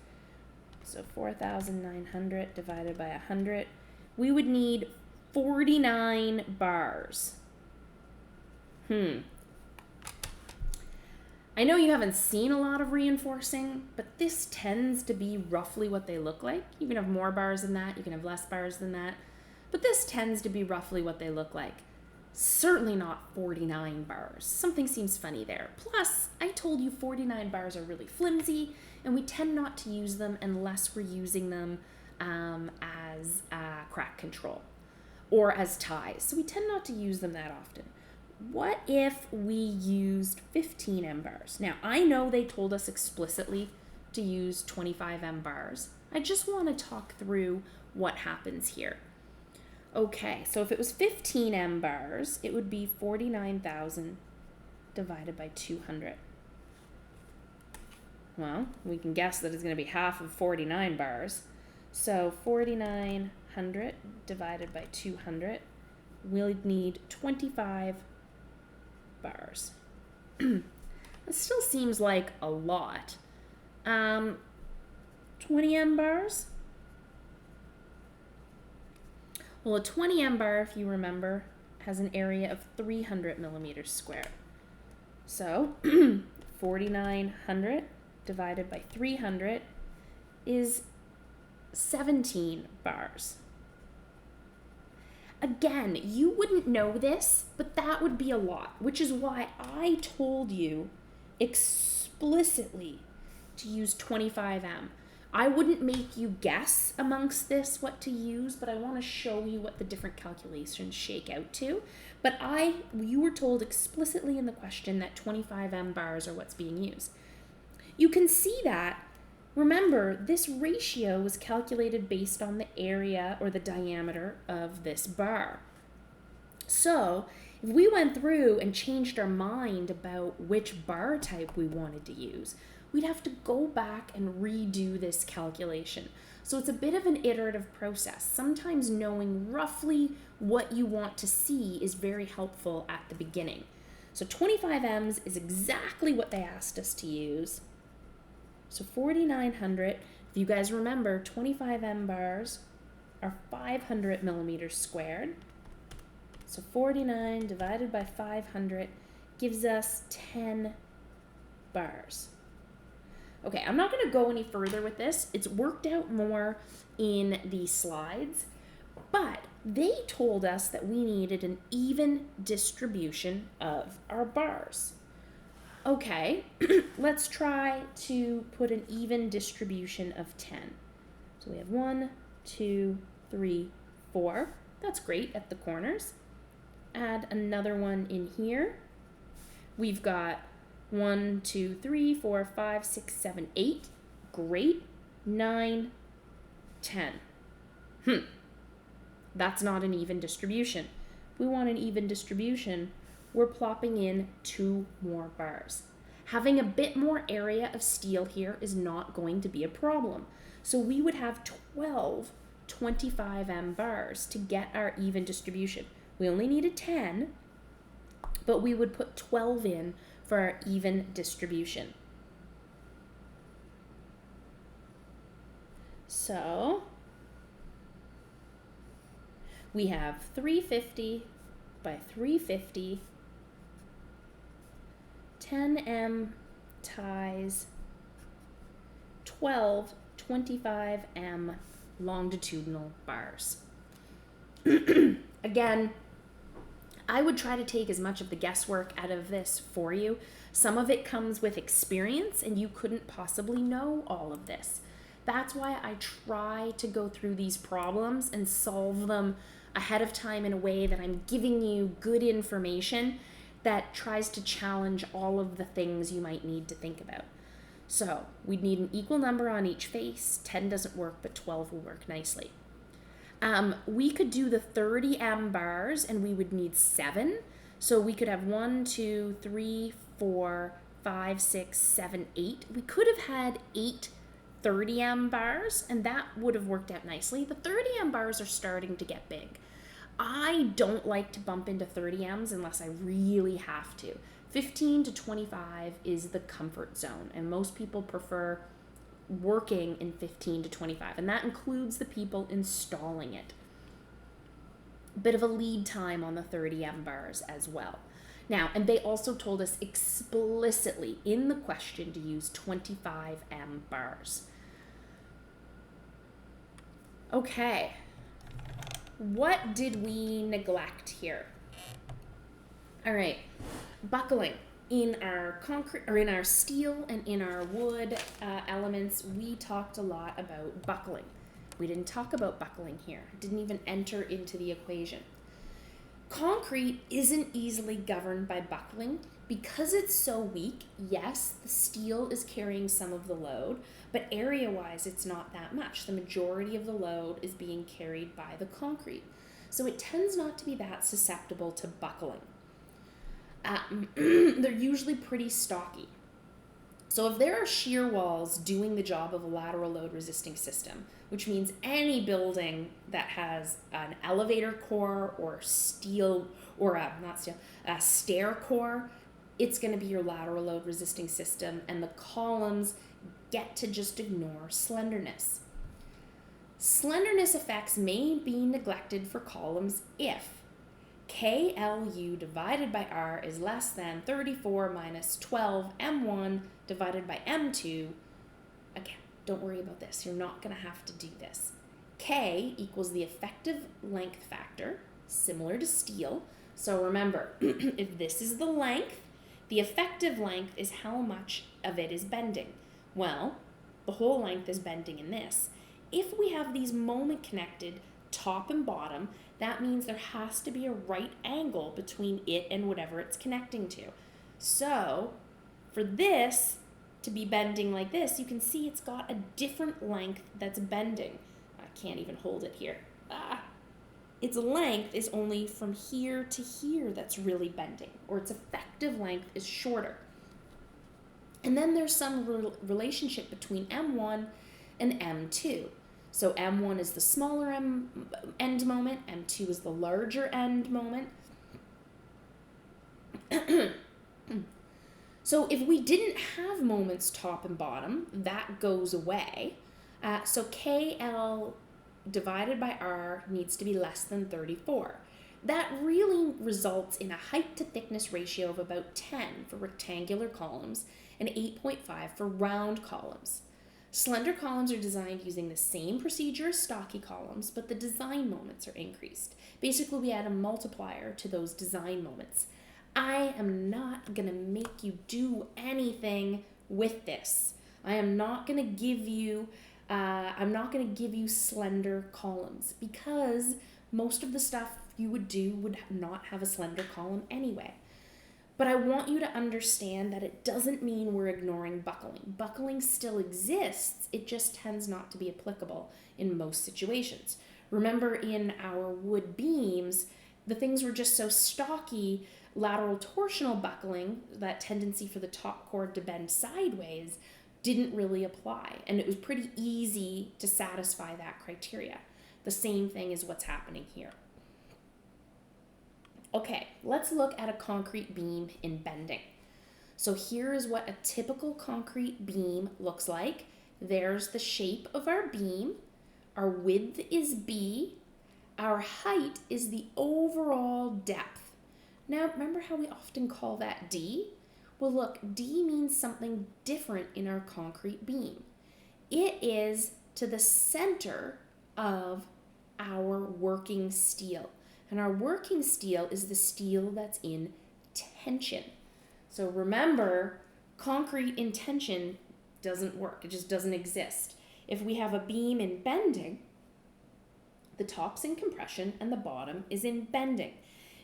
Speaker 1: So 4,900 divided by 100. We would need 49 bars. I know you haven't seen a lot of reinforcing, but this tends to be roughly what they look like. You can have more bars than that, you can have less bars than that, but this tends to be roughly what they look like. Certainly not 49 bars. Something seems funny there. Plus, I told you 49 bars are really flimsy, and we tend not to use them unless we're using them as crack control or as ties. So we tend not to use them that often. What if we used 15 M bars? Now, I know they told us explicitly to use 25 M bars. I just want to talk through what happens here. Okay, so if it was 15 M bars, it would be 49,000 divided by 200. Well, we can guess that it's going to be half of 49 bars. So 4,900 divided by 200, we'll need 25 bars. That still seems like a lot. 20 M bars? Well, a 20 M bar, if you remember, has an area of 300 millimeters squared. So 4,900 divided by 300 is 17 bars. Again, you wouldn't know this, but that would be a lot, which is why I told you explicitly to use 25M. I wouldn't make you guess amongst this what to use, but I want to show you what the different calculations shake out to. But you were told explicitly in the question that 25M bars are what's being used. You can see that. Remember, this ratio was calculated based on the area or the diameter of this bar. So if we went through and changed our mind about which bar type we wanted to use, we'd have to go back and redo this calculation. So it's a bit of an iterative process. Sometimes knowing roughly what you want to see is very helpful at the beginning. So 25 M's is exactly what they asked us to use. So 4,900, if you guys remember, 25 M bars are 500 millimeters squared. So 49 divided by 500 gives us 10 bars. Okay, I'm not going to go any further with this. It's worked out more in the slides, but they told us that we needed an even distribution of our bars. Okay, let's try to put an even distribution of 10. So we have 1, 2, 3, 4. That's great at the corners. Add another one in here. We've got 1, 2, 3, 4, 5, 6, 7, 8. Great. 9, 10. That's not an even distribution. If we want an even distribution, we're plopping in 2 more bars. Having a bit more area of steel here is not going to be a problem. So we would have 12 25 M bars to get our even distribution. We only needed 10, but we would put 12 in for our even distribution. So we have 350 by 350, 10 M ties 12 25 M longitudinal bars. Again, I would try to take as much of the guesswork out of this for you. Some of it comes with experience, and you couldn't possibly know all of this. That's why I try to go through these problems and solve them ahead of time in a way that I'm giving you good information that tries to challenge all of the things you might need to think about. So we'd need an equal number on each face. 10 doesn't work, but 12 will work nicely. We could do the 30 M bars, and we would need 7. So we could have 1, 2, 3, 4, 5, 6, 7, 8. We could have had 8 30 M bars, and that would have worked out nicely. The 30 M bars are starting to get big. I don't like to bump into 30 M's unless I really have to. 15 to 25 is the comfort zone, and most people prefer working in 15 to 25, and that includes the people installing it. Bit of a lead time on the 30 M bars as well. Now, and they also told us explicitly in the question to use 25 M bars. Okay, what did we neglect here? All right, buckling. In our concrete, or in our steel and in our wood elements, we talked a lot about buckling. We didn't talk about buckling here. It didn't even enter into the equation. Concrete isn't easily governed by buckling. Because it's so weak, yes, the steel is carrying some of the load, but area-wise, it's not that much. The majority of the load is being carried by the concrete. So it tends not to be that susceptible to buckling. They're usually pretty stocky. So if there are shear walls doing the job of a lateral load resisting system, which means any building that has an elevator core or steel, or a stair core, it's going to be your lateral load resisting system, and the columns get to just ignore slenderness. Slenderness effects may be neglected for columns if KLU divided by R is less than 34 minus 12 M1 divided by M2. Again, don't worry about this. You're not going to have to do this. K equals the effective length factor, similar to steel. So remember, if this is the length, the effective length is how much of it is bending. Well, the whole length is bending in this. If we have these moment connected top and bottom, that means there has to be a right angle between it and whatever it's connecting to. So for this to be bending like this, you can see it's got a different length that's bending. I can't even hold it here. Its length is only from here to here that's really bending, or its effective length is shorter. And then there's some relationship between M1 and M2. So M1 is the smaller end moment, M2 is the larger end moment. So if we didn't have moments top and bottom, that goes away. So KL divided by R needs to be less than 34. That really results in a height to thickness ratio of about 10 for rectangular columns and 8.5 for round columns. Slender columns are designed using the same procedure as stocky columns, but the design moments are increased. Basically, we add a multiplier to those design moments. I am not going to make you do anything with this. I am not going to give you slender columns, because most of the stuff you would do would not have a slender column anyway. But I want you to understand that it doesn't mean we're ignoring buckling. Buckling still exists, it just tends not to be applicable in most situations. Remember, in our wood beams, the things were just so stocky, lateral torsional buckling, that tendency for the top chord to bend sideways, didn't really apply. And it was pretty easy to satisfy that criteria. The same thing is what's happening here. Okay, let's look at a concrete beam in bending. So here is what a typical concrete beam looks like. There's the shape of our beam. Our width is B. Our height is the overall depth. Now, remember how we often call that D? Well, look, D means something different in our concrete beam. It is to the center of our working steel. And our working steel is the steel that's in tension. So remember, concrete in tension doesn't work. It just doesn't exist. If we have a beam in bending, the top's in compression and the bottom is in bending,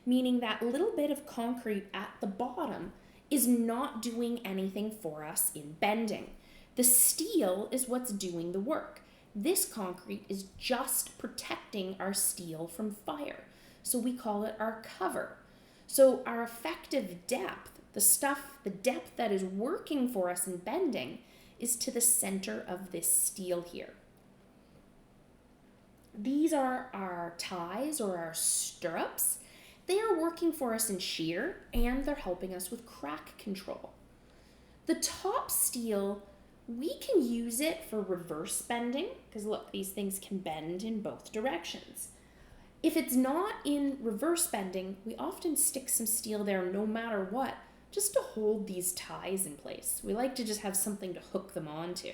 Speaker 1: meaning that little bit of concrete at the bottom is not doing anything for us in bending. The steel is what's doing the work. This concrete is just protecting our steel from fire. So we call it our cover. So our effective depth, the depth that is working for us in bending, is to the center of this steel here. These are our ties or our stirrups. They are working for us in shear, and they're helping us with crack control. The top steel, we can use it for reverse bending, because look, these things can bend in both directions. If it's not in reverse bending, we often stick some steel there no matter what, just to hold these ties in place. We like to just have something to hook them onto.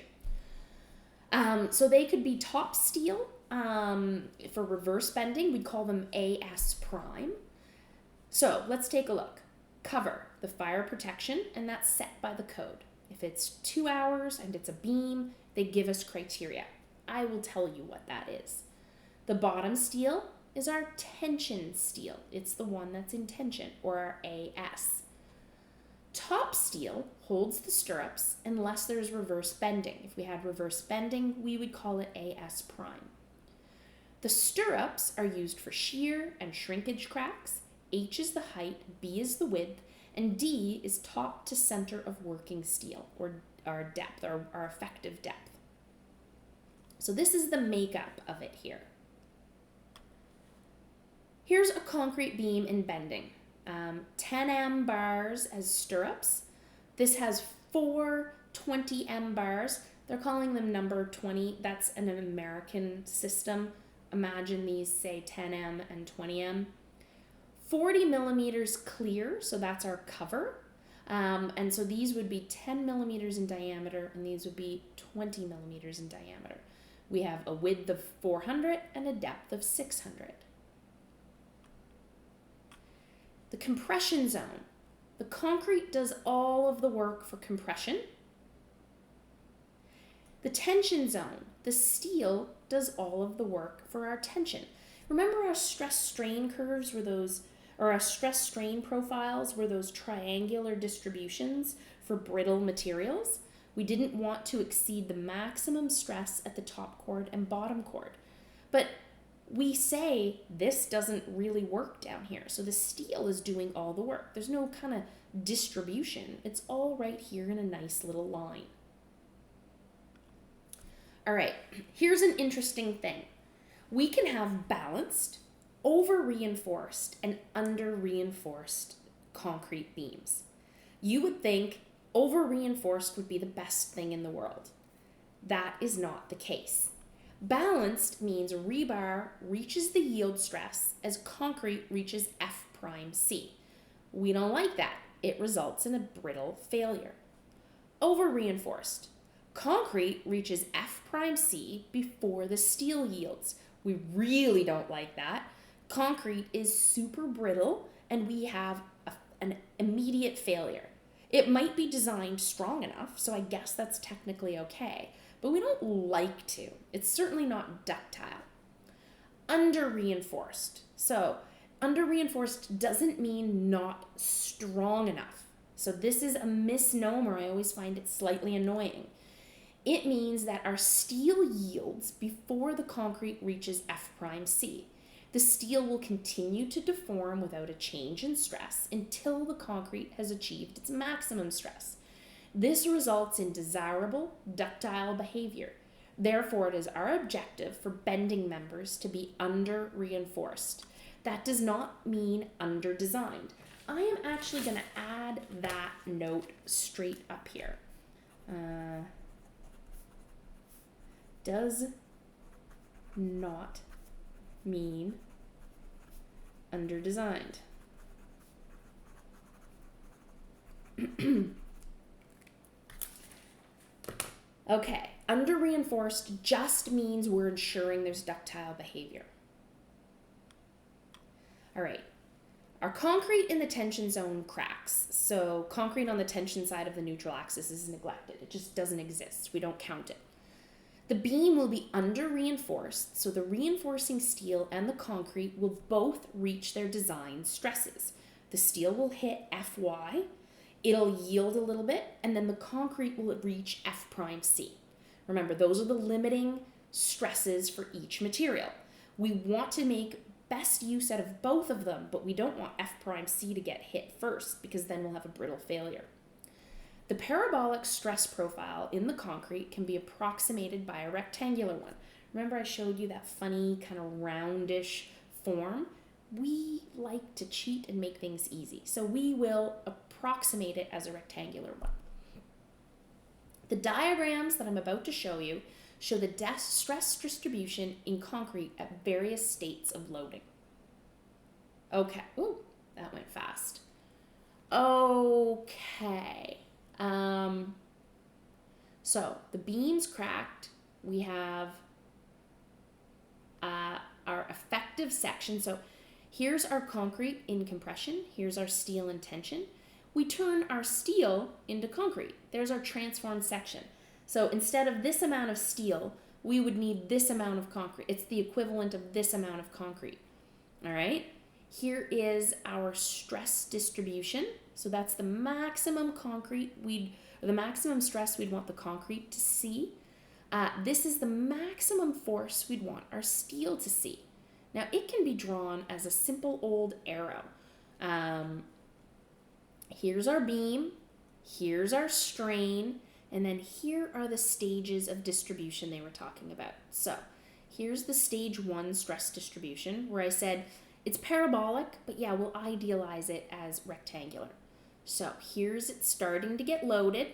Speaker 1: So they could be top steel. For reverse bending, we'd call them AS prime. So let's take a look. Cover, the fire protection, and that's set by the code. If it's 2 hours and it's a beam, they give us criteria. I will tell you what that is. The bottom steel is our tension steel. It's the one that's in tension, or our AS. Top steel holds the stirrups unless there's reverse bending. If we had reverse bending, we would call it AS prime. The stirrups are used for shear and shrinkage cracks. H is the height, B is the width, and D is top to center of working steel, or our depth, our effective depth. So this is the makeup of it here. Here's a concrete beam in bending. 10 M bars as stirrups. This has 4 20 M bars. They're calling them number 20. That's an American system. Imagine these say 10 M and 20 M. 40 millimeters clear, so that's our cover. And so these would be 10 millimeters in diameter, and these would be 20 millimeters in diameter. We have a width of 400 and a depth of 600. The compression zone. The concrete does all of the work for compression. The tension zone. The steel does all of the work for our tension. Remember our stress-strain curves were those, or our stress-strain profiles were those triangular distributions for brittle materials? We didn't want to exceed the maximum stress at the top chord and bottom chord. But we say this doesn't really work down here. So the steel is doing all the work. There's no kind of distribution. It's all right here in a nice little line. All right, here's an interesting thing. We can have balanced, over-reinforced, and under-reinforced concrete beams. You would think over-reinforced would be the best thing in the world. That is not the case. Balanced means rebar reaches the yield stress as concrete reaches F prime C. We don't like that. It results in a brittle failure. Over-reinforced. Concrete reaches F prime C before the steel yields. We really don't like that. Concrete is super brittle and we have an immediate failure. It might be designed strong enough, so I guess that's technically okay, but we don't like to. It's certainly not ductile. Under-reinforced. So under-reinforced doesn't mean not strong enough. So this is a misnomer. I always find it slightly annoying. It means that our steel yields before the concrete reaches F prime C. The steel will continue to deform without a change in stress until the concrete has achieved its maximum stress. This results in desirable ductile behavior. Therefore, it is our objective for bending members to be under-reinforced. That does not mean under-designed. I am actually going to add that note straight up here. Does not mean under-designed. Okay, under-reinforced just means we're ensuring there's ductile behavior. All right, our concrete in the tension zone cracks. So concrete on the tension side of the neutral axis is neglected. It just doesn't exist. We don't count it. The beam will be under-reinforced, so the reinforcing steel and the concrete will both reach their design stresses. The steel will hit Fy, it'll yield a little bit, and then the concrete will reach F prime C. Remember, those are the limiting stresses for each material. We want to make best use out of both of them, but we don't want F prime C to get hit first because then we'll have a brittle failure. The parabolic stress profile in the concrete can be approximated by a rectangular one. Remember I showed you that funny kind of roundish form? We like to cheat and make things easy, so we will approximate it as a rectangular one. The diagrams that I'm about to show you show the stress distribution in concrete at various states of loading. Okay, ooh, that went fast. Okay. So the beam's cracked. We have our effective section. So here's our concrete in compression. Here's our steel in tension. We turn our steel into concrete. There's our transformed section. So instead of this amount of steel, we would need this amount of concrete. It's the equivalent of this amount of concrete. All right. Here is our stress distribution. So that's the maximum the maximum stress we'd want the concrete to see. This is the maximum force we'd want our steel to see. Now it can be drawn as a simple old arrow. Here's our beam, here's our strain, and then here are the stages of distribution they were talking about. So here's the stage 1 stress distribution where I said it's parabolic, but yeah, we'll idealize it as rectangular. So here's it starting to get loaded,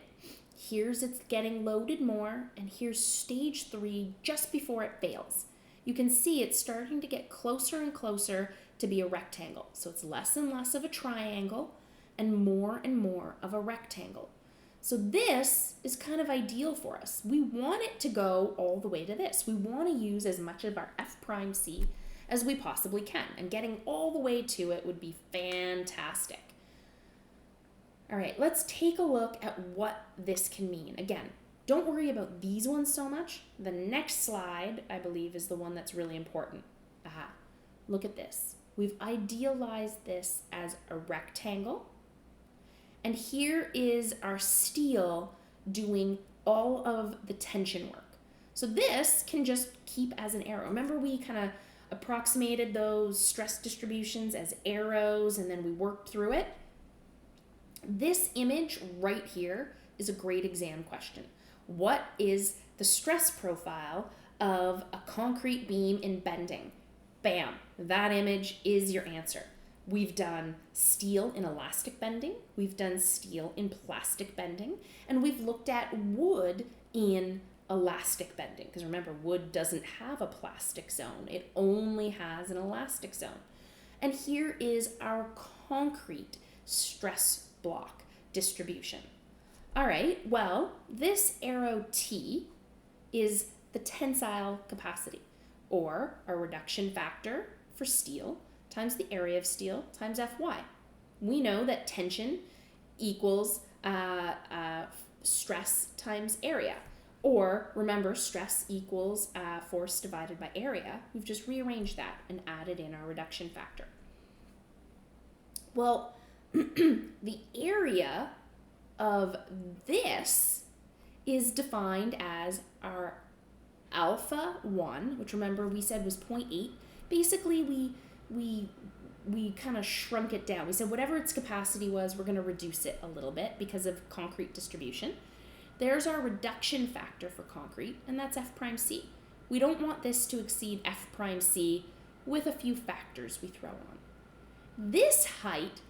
Speaker 1: here's it's getting loaded more, and here's stage 3 just before it fails. You can see it's starting to get closer and closer to be a rectangle. So it's less and less of a triangle and more of a rectangle. So this is kind of ideal for us. We want it to go all the way to this. We want to use as much of our F prime C as we possibly can, and getting all the way to it would be fantastic. All right, let's take a look at what this can mean. Again, don't worry about these ones so much. The next slide, I believe, is the one that's really important. Look at this. We've idealized this as a rectangle. And here is our steel doing all of the tension work. So this can just keep as an arrow. Remember we kind of approximated those stress distributions as arrows and then we worked through it? This image right here is a great exam question. What is the stress profile of a concrete beam in bending? Bam, that image is your answer. We've done steel in elastic bending, we've done steel in plastic bending, and we've looked at wood in elastic bending. Because remember, wood doesn't have a plastic zone, it only has an elastic zone. And here is our concrete stress block distribution. All right, well, this arrow T is the tensile capacity, or our reduction factor for steel times the area of steel times Fy. We know that tension equals stress times area. Or remember, stress equals force divided by area. We've just rearranged that and added in our reduction factor. Well, the area of this is defined as our alpha 1, which remember we said was 0.8. Basically, we kind of shrunk it down. We said whatever its capacity was, we're going to reduce it a little bit because of concrete distribution. There's our reduction factor for concrete, and that's F prime C. We don't want this to exceed F prime C with a few factors we throw on. This height,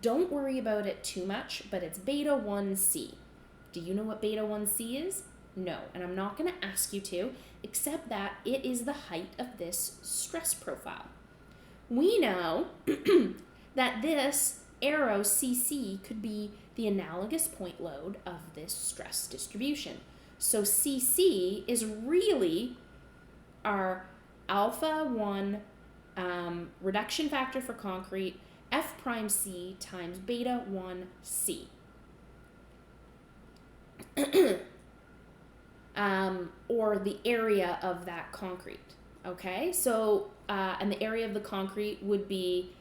Speaker 1: don't worry about it too much, but it's beta 1C. Do you know what beta 1C is? No, and I'm not going to ask you to, except that it is the height of this stress profile. We know that this arrow CC could be the analogous point load of this stress distribution. So CC is really our alpha 1 reduction factor for concrete, F prime C times beta 1C. Or the area of that concrete, okay? So, and the area of the concrete would be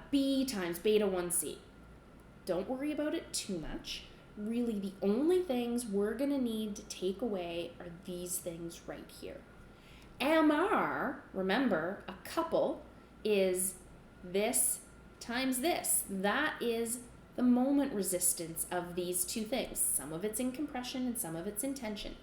Speaker 1: B times beta 1C. Don't worry about it too much. Really, the only things we're going to need to take away are these things right here. MR, remember, a couple is this times this. That is the moment resistance of these two things. Some of it's in compression and some of it's in tension.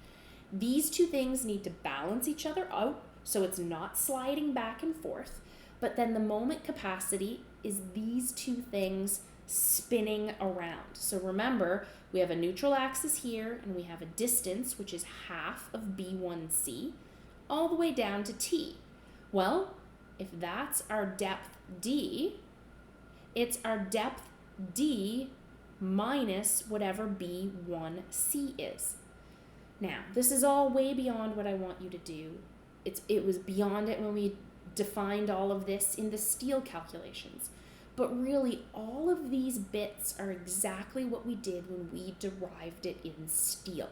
Speaker 1: These two things need to balance each other out so it's not sliding back and forth. But then the moment capacity is these two things spinning around. So remember, we have a neutral axis here and we have a distance, which is half of B1C, all the way down to T. Well, if that's our depth D, it's our depth D minus whatever B1C is. Now, this is all way beyond what I want you to do. It was beyond it when we defined all of this in the steel calculations. But really, all of these bits are exactly what we did when we derived it in steel.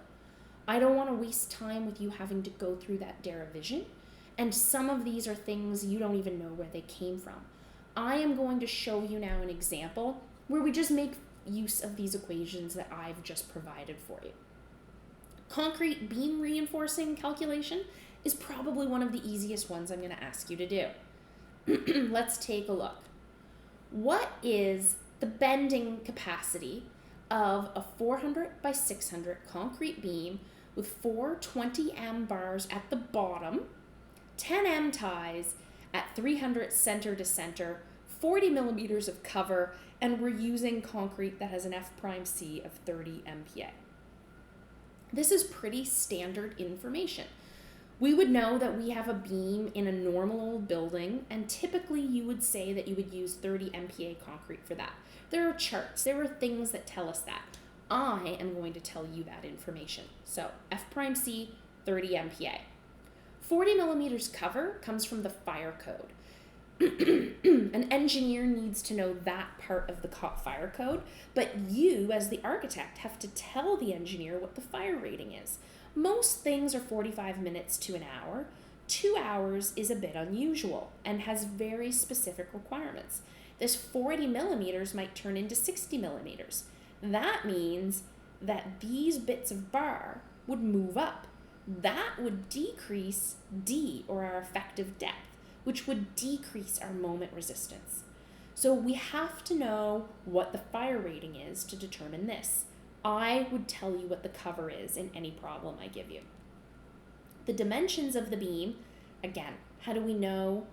Speaker 1: I don't want to waste time with you having to go through that derivation, and some of these are things you don't even know where they came from. I am going to show you now an example where we just make use of these equations that I've just provided for you. Concrete beam reinforcing calculation is probably one of the easiest ones I'm going to ask you to do. Let's take a look. What is the bending capacity of a 400 by 600 concrete beam with 4 20M bars at the bottom, 10M ties at 300 center to center, 40 millimeters of cover, and we're using concrete that has an F prime C of 30 MPa. This is pretty standard information. We would know that we have a beam in a normal old building, and typically you would say that you would use 30 MPa concrete for that. There are charts, there are things that tell us that. I am going to tell you that information. So F prime C, 30 MPa. 40 millimeters cover comes from the fire code. An engineer needs to know that part of the fire code, but you as the architect have to tell the engineer what the fire rating is. Most things are 45 minutes to an hour. 2 hours is a bit unusual and has very specific requirements. This 40 millimeters might turn into 60 millimeters. That means that these bits of bar would move up. That would decrease D, or our effective depth, which would decrease our moment resistance. So we have to know what the fire rating is to determine this. I would tell you what the cover is in any problem I give you. The dimensions of the beam, again, how do we know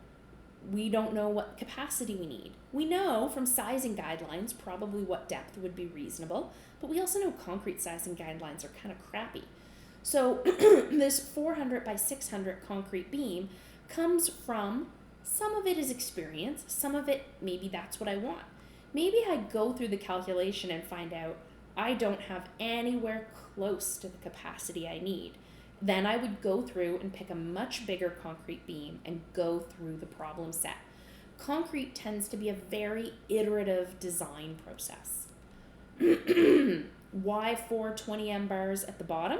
Speaker 1: we don't know what capacity we need. We know from sizing guidelines probably what depth would be reasonable, but we also know concrete sizing guidelines are kind of crappy. So this 400 by 600 concrete beam comes from, some of it is experience, some of it maybe that's what I want. Maybe I go through the calculation and find out I don't have anywhere close to the capacity I need. Then I would go through and pick a much bigger concrete beam and go through the problem set. Concrete tends to be a very iterative design process. Why 420M bars at the bottom?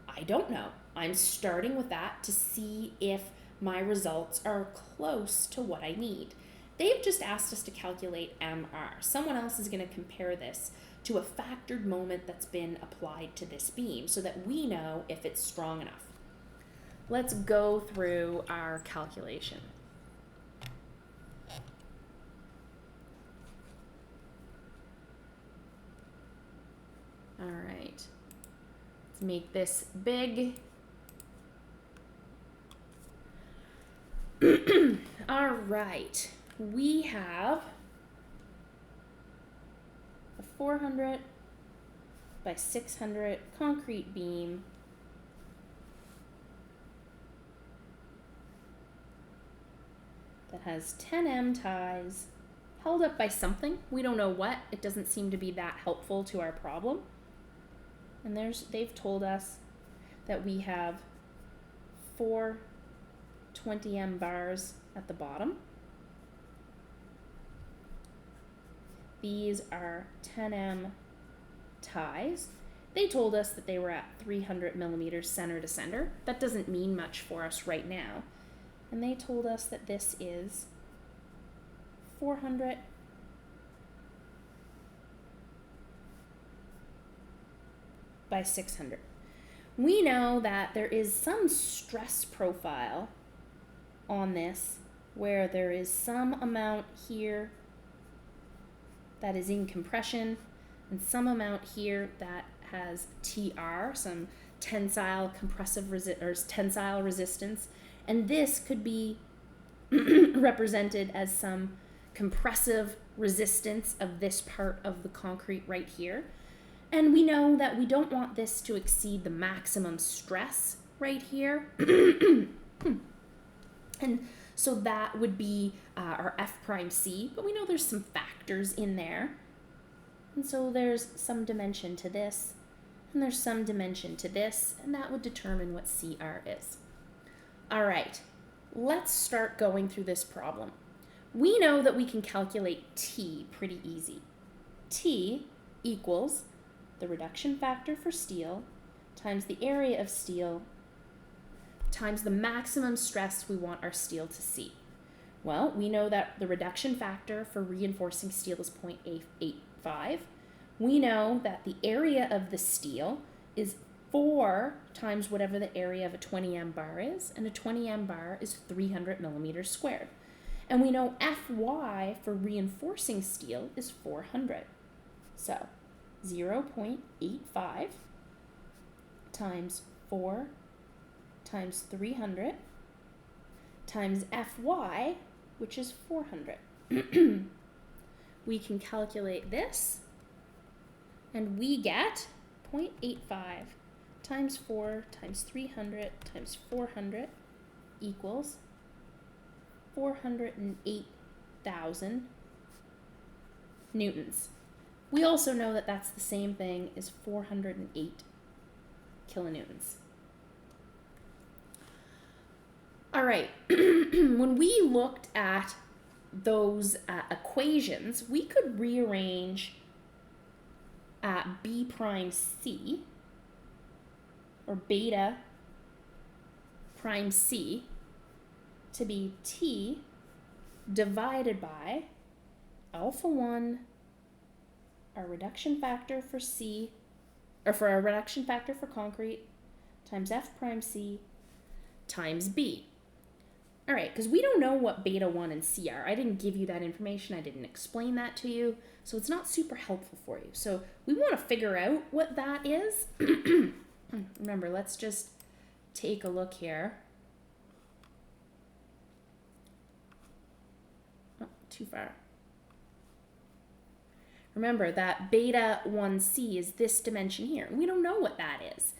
Speaker 1: I don't know. I'm starting with that to see if my results are close to what I need. They've just asked us to calculate MR. Someone else is going to compare this to a factored moment that's been applied to this beam so that we know if it's strong enough. Let's go through our calculation. All right, let's make this big. All right, we have a 400 by 600 concrete beam that has 10M ties held up by something. We don't know what. It doesn't seem to be that helpful to our problem. And they've told us that we have 4 20M bars at the bottom. These are 10M ties. They told us that they were at 300 millimeters center to center. That doesn't mean much for us right now. And they told us that this is 400 by 600. We know that there is some stress profile on this where there is some amount here that is in compression and some amount here that has TR, some tensile tensile resistance, and this could be represented as some compressive resistance of this part of the concrete right here. And we know that we don't want this to exceed the maximum stress right here. And so that would be our F prime C, but we know there's some factors in there. And so there's some dimension to this, and there's some dimension to this, and that would determine what CR is. All right, let's start going through this problem. We know that we can calculate T pretty easy. T equals the reduction factor for steel times the area of steel times the maximum stress we want our steel to see. Well, we know that the reduction factor for reinforcing steel is 0.885. We know that the area of the steel is 4 times whatever the area of a 20M bar is, and a 20M bar is 300 millimeters squared. And we know Fy for reinforcing steel is 400. So 0.85 times 4 times 300 times Fy, which is 400. We can calculate this, and we get 0.85 times 4 times 300 times 400 equals 408,000 newtons. We also know that that's the same thing as 408 kilonewtons. All right, when we looked at those equations, we could rearrange B prime C, or beta prime C, to be T divided by alpha 1, our reduction factor for C, or for our reduction factor for concrete, times F prime C times B. All right, because we don't know what beta 1 and C are. I didn't give you that information. I didn't explain that to you, so it's not super helpful for you. So we want to figure out what that is. Remember, let's just take a look here. too far. Remember that beta 1c is this dimension here. We don't know what that is,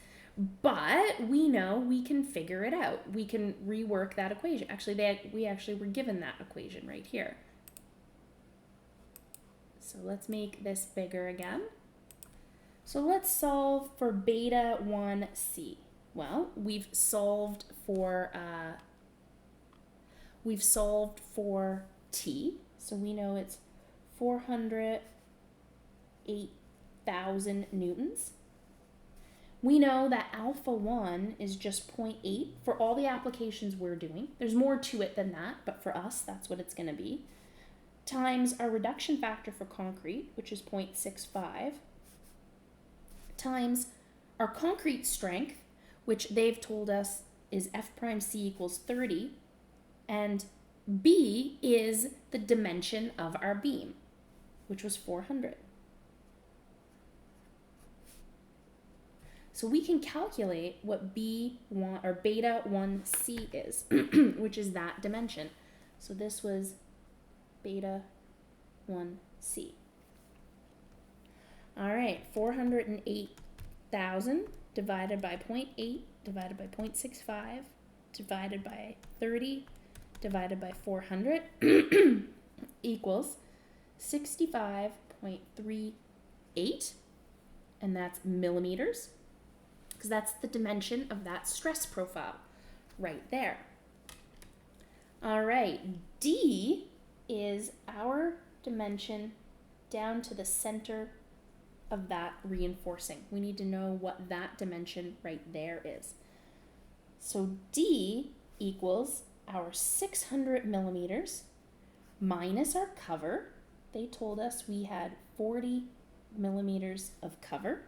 Speaker 1: but we know we can figure it out. We can rework that equation. Actually, we actually were given that equation right here. So let's make this bigger again. So let's solve for beta 1c. Well, we've solved for T, so we know it's 408,000 newtons. We know that alpha 1 is just 0.8 for all the applications we're doing. There's more to it than that, but for us, that's what it's going to be. Times our reduction factor for concrete, which is 0.65, times our concrete strength, which they've told us is F prime C equals 30, and B is the dimension of our beam, which was 400. So we can calculate what B1 or beta 1C is, which is that dimension. So this was beta 1C. All right, 408,000 divided by 0.8 divided by 0.65 divided by 30 divided by 400 equals 65.38, and that's millimeters, because that's the dimension of that stress profile right there. All right, D is our dimension down to the center of that reinforcing. We need to know what that dimension right there is. So D equals our 600 millimeters minus our cover. They told us we had 40 millimeters of cover,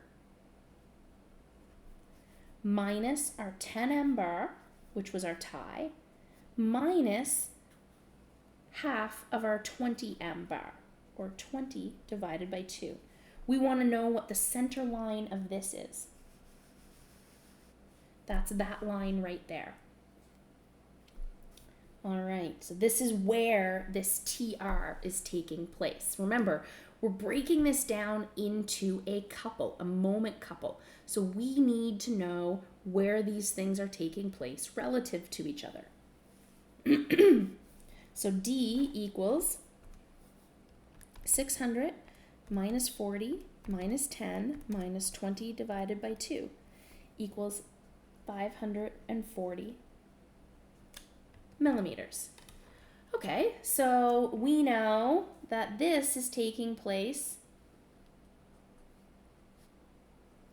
Speaker 1: minus our 10 bar, which was our tie, minus half of our 20 bar, or 20 divided by 2. We want to know what the center line of this is. That's that line right there. All right, so this is where this TR is taking place. Remember, we're breaking this down into a couple, a moment couple. So we need to know where these things are taking place relative to each other. So D equals 600 minus 40 minus 10 minus 20 divided by 2 equals 540 millimeters. Okay, so we know that this is taking place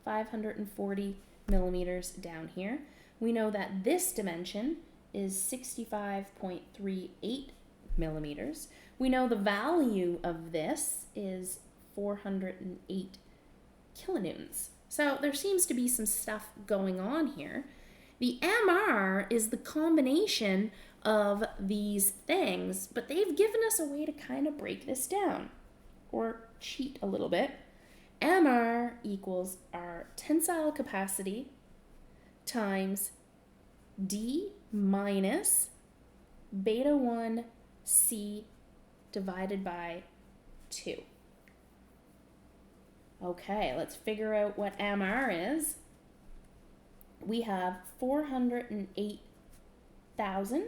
Speaker 1: 540 millimeters down here. We know that this dimension is 65.38 millimeters. We know the value of this is 408 kilonewtons. So there seems to be some stuff going on here. The MR is the combination of these things, but they've given us a way to kind of break this down or cheat a little bit. MR equals our tensile capacity times D minus beta 1C divided by 2. Okay, let's figure out what MR is. We have 408,000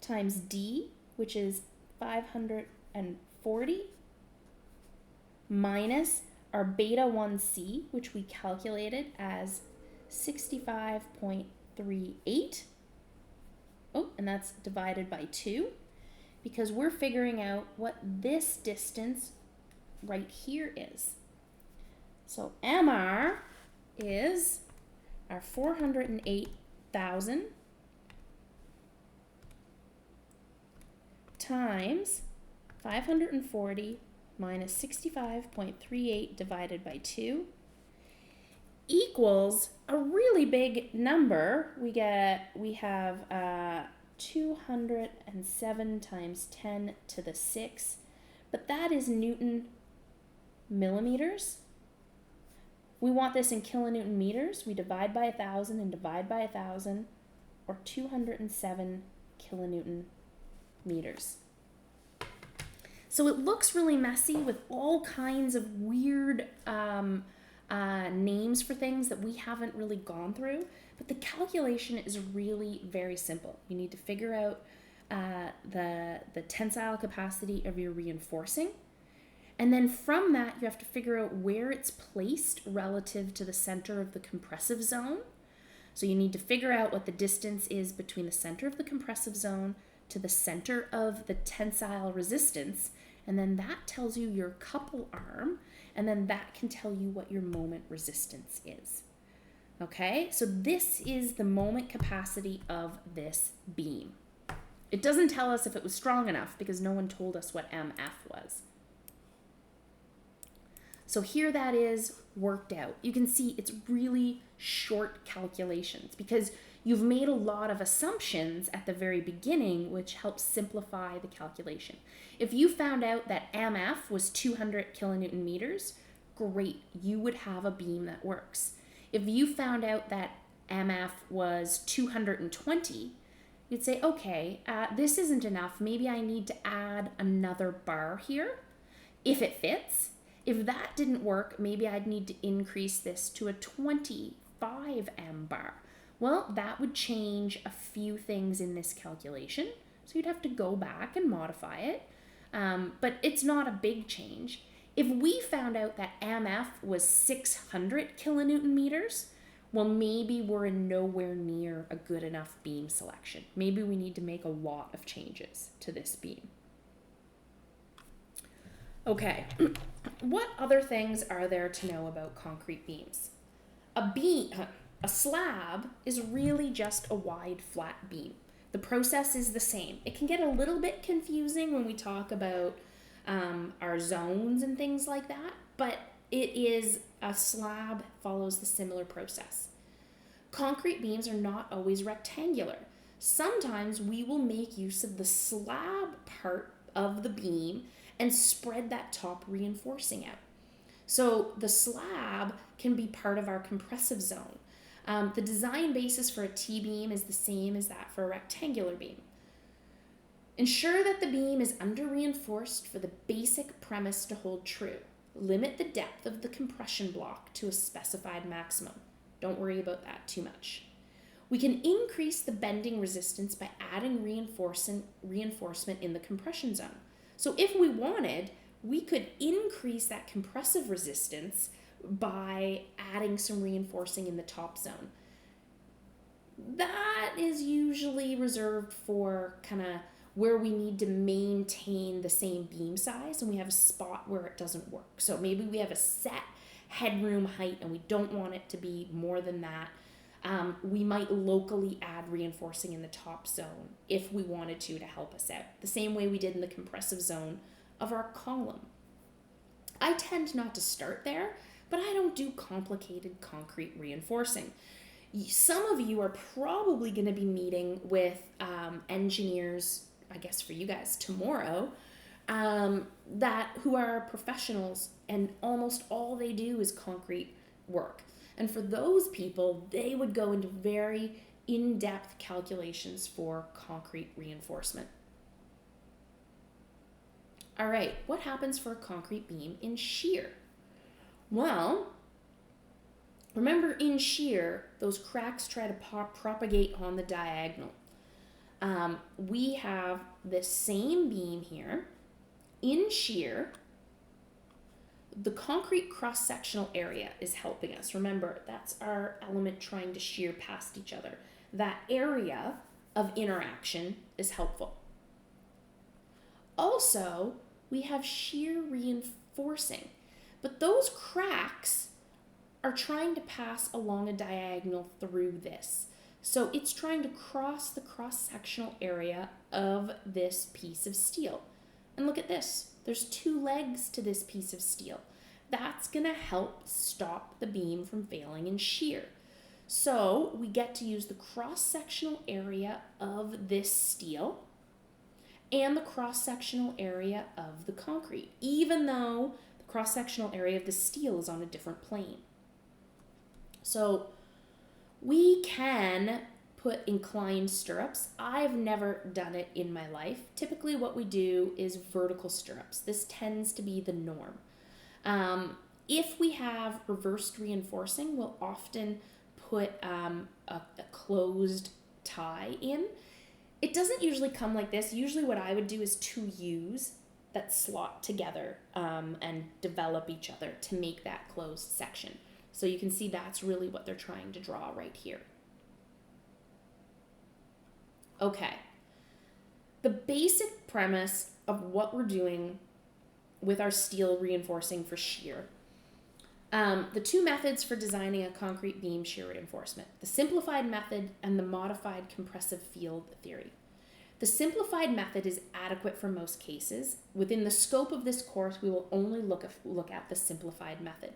Speaker 1: times D, which is 540, minus our beta 1C, which we calculated as 65.38. Oh, and that's divided by 2, because we're figuring out what this distance right here is. So MR is our 408,000 times 540 minus 65.38 divided by 2 equals a really big number. We have 207 times 10 to the 6, but that is Newton millimeters. We want this in kilonewton meters. We divide by 1,000 and divide by 1,000, or 207 kilonewton meters. So it looks really messy with all kinds of weird names for things that we haven't really gone through. But the calculation is really very simple. You need to figure out the tensile capacity of your reinforcing. And then from that, you have to figure out where it's placed relative to the center of the compressive zone. So you need to figure out what the distance is between the center of the compressive zone to the center of the tensile resistance. And then that tells you your couple arm. And then that can tell you what your moment resistance is. Okay, so this is the moment capacity of this beam. It doesn't tell us if it was strong enough because no one told us what MF was. So here that is worked out. You can see it's really short calculations because you've made a lot of assumptions at the very beginning, which helps simplify the calculation. If you found out that MF was 200 kilonewton meters, great, you would have a beam that works. If you found out that MF was 220, you'd say, okay, this isn't enough. Maybe I need to add another bar here if it fits. If that didn't work, maybe I'd need to increase this to a 25 M bar. Well, that would change a few things in this calculation. So you'd have to go back and modify it. But it's not a big change. If we found out that MF was 600 kilonewton meters, well, maybe we're nowhere near a good enough beam selection. Maybe we need to make a lot of changes to this beam. Okay, what other things are there to know about concrete beams? A slab is really just a wide, flat beam. The process is the same. It can get a little bit confusing when we talk about our zones and things like that, but a slab follows the similar process. Concrete beams are not always rectangular. Sometimes we will make use of the slab part of the beam and spread that top reinforcing out. So the slab can be part of our compressive zone. The design basis for a T-beam is the same as that for a rectangular beam. Ensure that the beam is under-reinforced for the basic premise to hold true. Limit the depth of the compression block to a specified maximum. Don't worry about that too much. We can increase the bending resistance by adding reinforcement in the compression zone. So if we wanted, we could increase that compressive resistance by adding some reinforcing in the top zone. That is usually reserved for kind of where we need to maintain the same beam size and we have a spot where it doesn't work. So maybe we have a set headroom height and we don't want it to be more than that. We might locally add reinforcing in the top zone if we wanted to help us out. The same way we did in the compressive zone of our column. I tend not to start there, but I don't do complicated concrete reinforcing. Some of you are probably going to be meeting with engineers, I guess for you guys tomorrow, who are professionals and almost all they do is concrete work. And for those people, they would go into very in-depth calculations for concrete reinforcement. All right, what happens for a concrete beam in shear? Well, remember in shear, those cracks try to propagate on the diagonal. We have the same beam here. In shear, the concrete cross-sectional area is helping us. Remember, that's our element trying to shear past each other. That area of interaction is helpful. Also, we have shear reinforcing, but those cracks are trying to pass along a diagonal through this. So it's trying to cross the cross-sectional area of this piece of steel. And look at this. There's two legs to this piece of steel. That's going to help stop the beam from failing in shear. So we get to use the cross-sectional area of this steel and the cross-sectional area of the concrete, even though the cross-sectional area of the steel is on a different plane. So we can put inclined stirrups. I've never done it in my life. Typically what we do is vertical stirrups. This tends to be the norm. If we have reversed reinforcing, we'll often put a closed tie in. It doesn't usually come like this. Usually what I would do is 2 U's that slot together and develop each other to make that closed section. So you can see that's really what they're trying to draw right here. Okay. The basic premise of what we're doing with our steel reinforcing for shear. The 2 methods for designing a concrete beam shear reinforcement, the simplified method and the modified compressive field theory. The simplified method is adequate for most cases. Within the scope of this course, we will only look at the simplified method.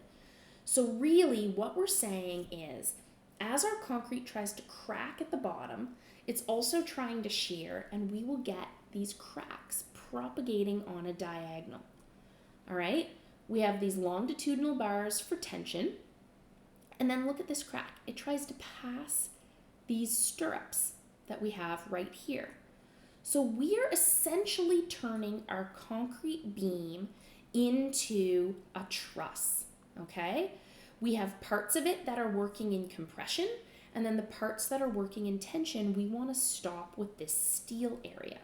Speaker 1: So really what we're saying is, as our concrete tries to crack at the bottom, it's also trying to shear, and we will get these cracks propagating on a diagonal. All right? We have these longitudinal bars for tension, and then look at this crack. It tries to pass these stirrups that we have right here. So we are essentially turning our concrete beam into a truss, okay? We have parts of it that are working in compression, and then the parts that are working in tension, we want to stop with this steel area.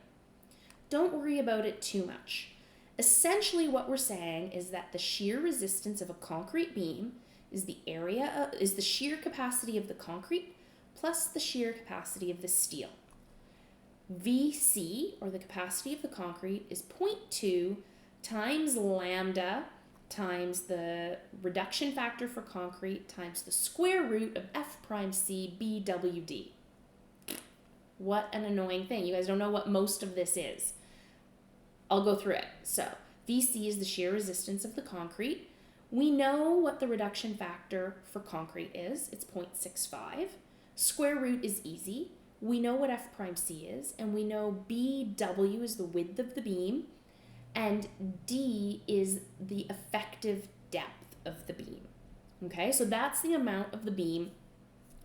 Speaker 1: Don't worry about it too much. Essentially what we're saying is that the shear resistance of a concrete beam is the shear capacity of the concrete plus the shear capacity of the steel. VC, or the capacity of the concrete, is 0.2 times lambda times the reduction factor for concrete times the square root of F prime C BWD. What an annoying thing. You guys don't know what most of this is. I'll go through it. So VC is the shear resistance of the concrete. We know what the reduction factor for concrete is. It's 0.65. Square root is easy. We know what F prime C is, and we know BW is the width of the beam, and D is the effective depth of the beam. Okay, so that's the amount of the beam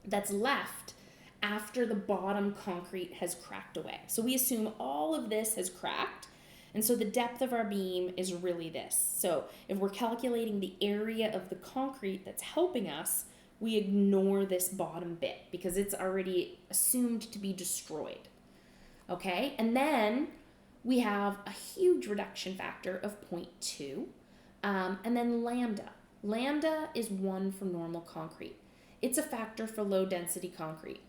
Speaker 1: that's left after the bottom concrete has cracked away. So we assume all of this has cracked, and so the depth of our beam is really this. So if we're calculating the area of the concrete that's helping us, we ignore this bottom bit because it's already assumed to be destroyed. Okay, and then we have a huge reduction factor of 0.2, and then lambda. Lambda is 1 for normal concrete. It's a factor for low density concrete.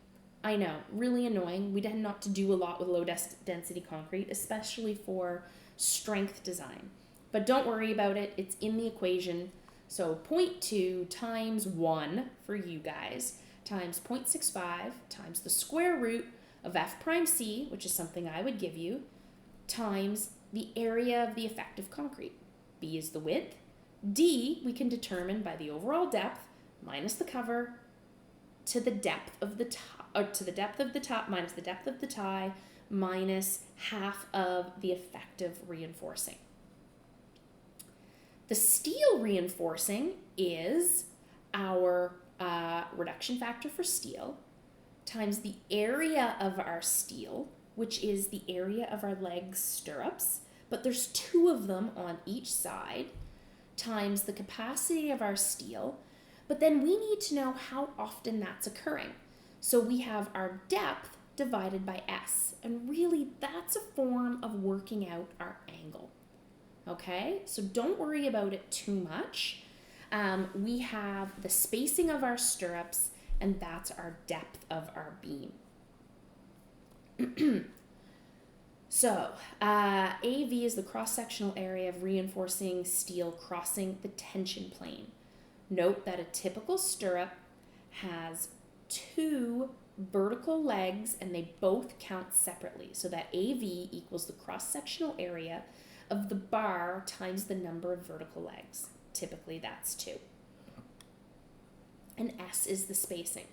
Speaker 1: I know, really annoying. We tend not to do a lot with low density concrete, especially for strength design. But don't worry about it, it's in the equation. So 0.2 times 1 for you guys times 0.65 times the square root of F prime C, which is something I would give you, times the area of the effective concrete. B is the width. D we can determine by the overall depth minus the cover to the depth of the top, or to the depth of the top minus the depth of the tie minus half of the effective reinforcing. The steel reinforcing is our reduction factor for steel times the area of our steel, which is the area of our leg stirrups, but there's 2 of them on each side, times the capacity of our steel, but then we need to know how often that's occurring. So we have our depth divided by S, and really that's a form of working out our angle. Okay, so don't worry about it too much. We have the spacing of our stirrups, and that's our depth of our beam. So, AV is the cross-sectional area of reinforcing steel crossing the tension plane. Note that a typical stirrup has 2 vertical legs, and they both count separately. So that AV equals the cross-sectional area of the bar times the number of vertical legs. Typically that's 2. And S is the spacing.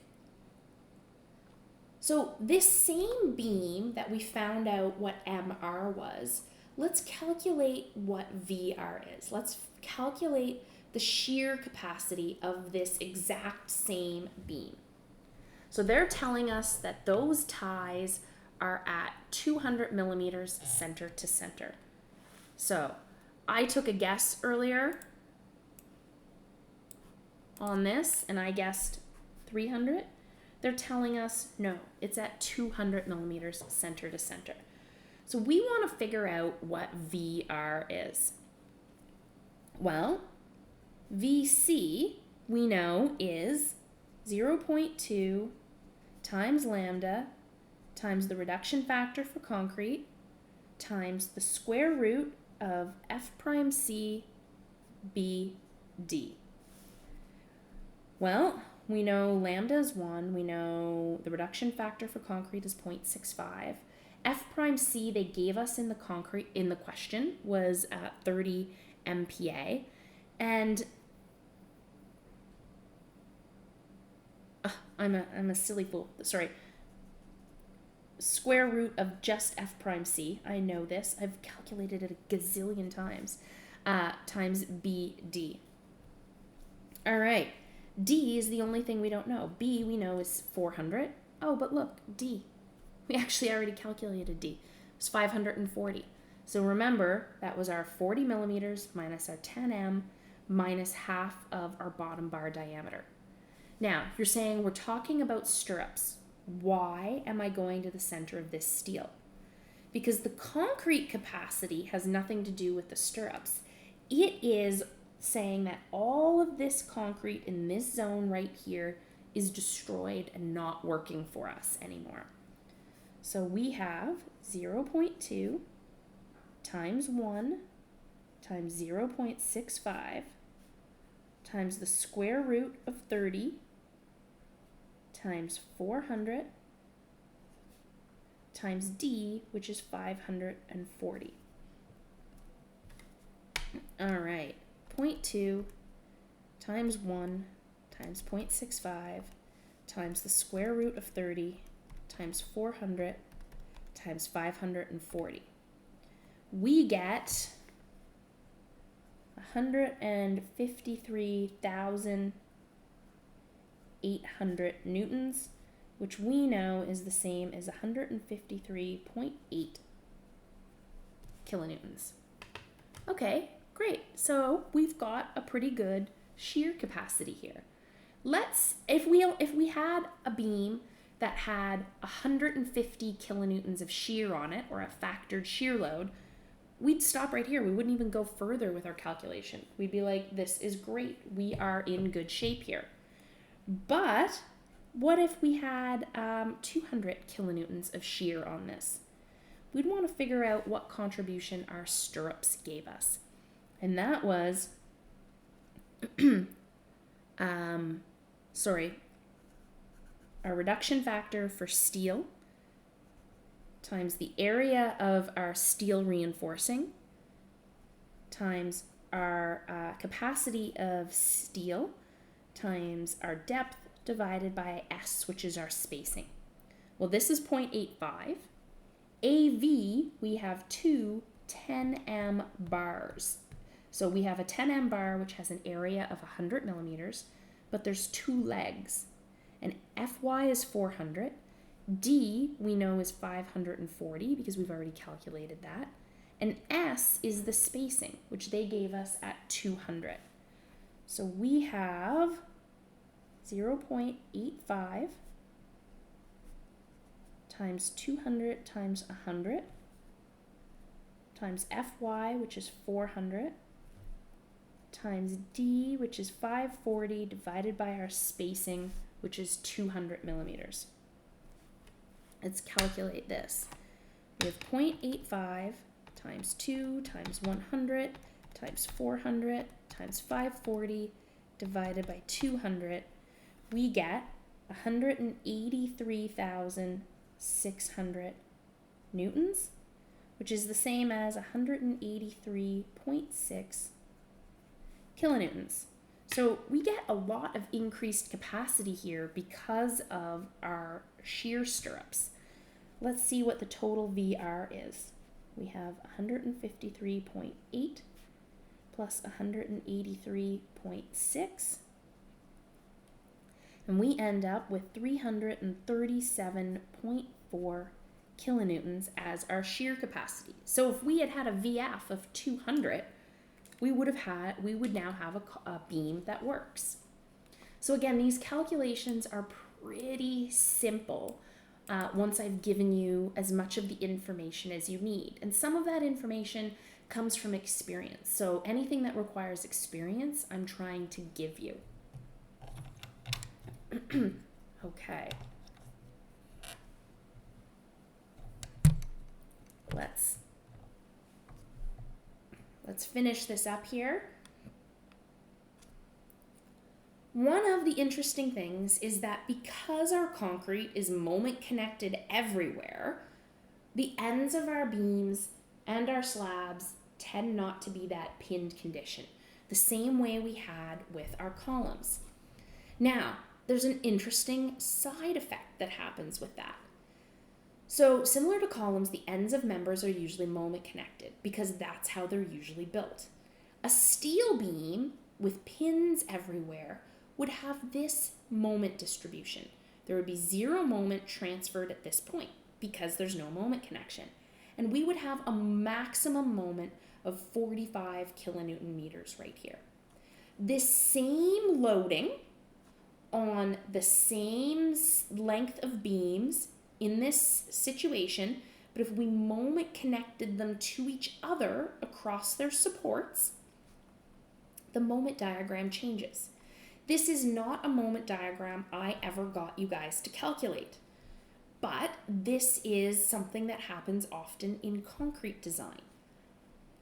Speaker 1: So this same beam that we found out what MR was, let's calculate what VR is. Let's calculate the shear capacity of this exact same beam. So they're telling us that those ties are at 200 millimeters center to center. So I took a guess earlier on this, and I guessed 300. They're telling us, no, it's at 200 millimeters center to center. So we want to figure out what VR is. Well, VC, we know, is 0.2 times lambda times the reduction factor for concrete times the square root of F prime C B D. Well, we know lambda is 1. We know the reduction factor for concrete is 0.65. F prime C they gave us in the question was 30 MPa, and I'm a silly fool. Sorry. Square root of just F prime C. I know this. I've calculated it a gazillion times. Times BD. All right. D is the only thing we don't know. B we know is 400. Oh, but look, D. We actually already calculated D. It's 540. So remember, that was our 40 millimeters minus our 10M minus half of our bottom bar diameter. Now, if you're saying we're talking about stirrups, why am I going to the center of this steel? Because the concrete capacity has nothing to do with the stirrups. It is saying that all of this concrete in this zone right here is destroyed and not working for us anymore. So we have 0.2 times 1 times 0.65 times the square root of 30 times 400 times D, which is 540. All right, 0.2 times 1 times 0.65 times the square root of 30 times 400 times 540. We get 153,800 newtons, which we know is the same as 153.8 kilonewtons. Okay, great. So we've got a pretty good shear capacity here. If we had a beam that had 150 kilonewtons of shear on it, or a factored shear load, we'd stop right here. We wouldn't even go further with our calculation. We'd be like, this is great. We are in good shape here. But what if we had 200 kilonewtons of shear on this? We'd want to figure out what contribution our stirrups gave us. And that was, our reduction factor for steel times the area of our steel reinforcing times our capacity of steel times our depth divided by S, which is our spacing. Well, this is 0.85. AV, we have two 10M bars. So we have a 10M bar, which has an area of 100 millimeters, but there's two legs. And FY is 400. D, we know, is 540 because we've already calculated that. And S is the spacing, which they gave us at 200. So we have 0.85 times 200 times 100 times FY, which is 400, times D, which is 540, divided by our spacing, which is 200 millimeters. Let's calculate this. We have 0.85 times 2 times 100 times 400 times 540 divided by 200. We get 183,600 newtons, which is the same as 183.6 kilonewtons. So we get a lot of increased capacity here because of our shear stirrups. Let's see what the total VR is. We have 153.8 plus 183.6. And And we end up with 337.4 kilonewtons as our shear capacity. So if we had a VF of 200, we would now have a beam that works. So again, these calculations are pretty simple once I've given you as much of the information as you need. And some of that information comes from experience. So anything that requires experience, I'm trying to give you. Okay. Let's finish this up here. One of the interesting things is that because our concrete is moment connected everywhere, the ends of our beams and our slabs tend not to be that pinned condition, the same way we had with our columns. Now, there's an interesting side effect that happens with that. So similar to columns, the ends of members are usually moment connected because that's how they're usually built. A steel beam with pins everywhere would have this moment distribution. There would be 0 moment transferred at this point because there's no moment connection. And we would have a maximum moment of 45 kilonewton meters right here. This same loading on the same length of beams in this situation, but if we moment connected them to each other across their supports, the moment diagram changes. This is not a moment diagram I ever got you guys to calculate, but this is something that happens often in concrete design.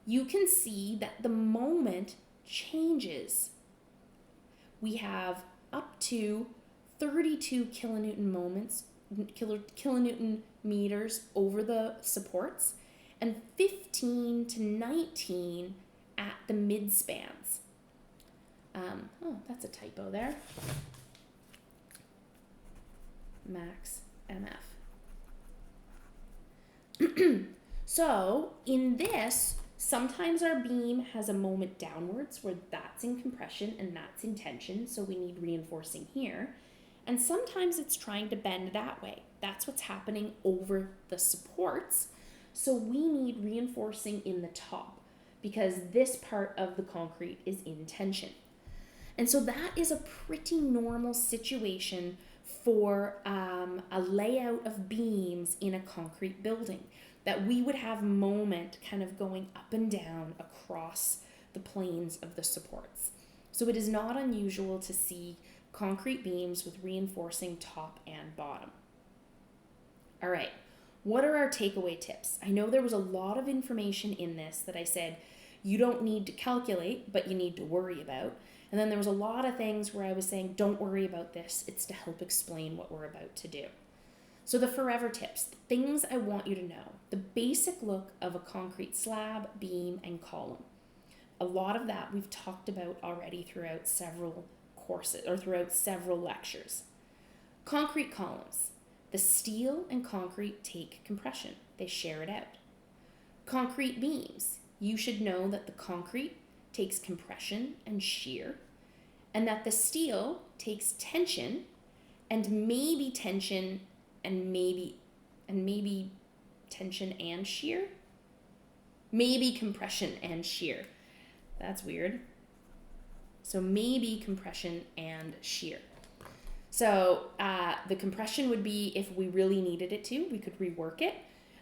Speaker 1: You can see that the moment changes. We have up to 32 kilonewton meters over the supports and 15 to 19 at the mid spans. Oh, that's a typo there. Max MF. So in this, sometimes our beam has a moment downwards where that's in compression and that's in tension, so we need reinforcing here. And sometimes it's trying to bend that way. That's what's happening over the supports. So we need reinforcing in the top because this part of the concrete is in tension. And so that is a pretty normal situation for a layout of beams in a concrete building, that we would have moment kind of going up and down across the planes of the supports. So it is not unusual to see concrete beams with reinforcing top and bottom. All right, what are our takeaway tips? I know there was a lot of information in this that I said you don't need to calculate, but you need to worry about. And then there was a lot of things where I was saying, don't worry about this. It's to help explain what we're about to do. So the forever tips, the things I want you to know, the basic look of a concrete slab, beam, and column. A lot of that we've talked about already throughout several courses or throughout several lectures. Concrete columns. The steel and concrete take compression. They share it out. Concrete beams. You should know that the concrete takes compression and shear, and that the steel takes tension and maybe tension and maybe tension and shear. Maybe compression and shear. That's weird. So maybe compression and shear. So the compression would be if we really needed it to, we could rework it.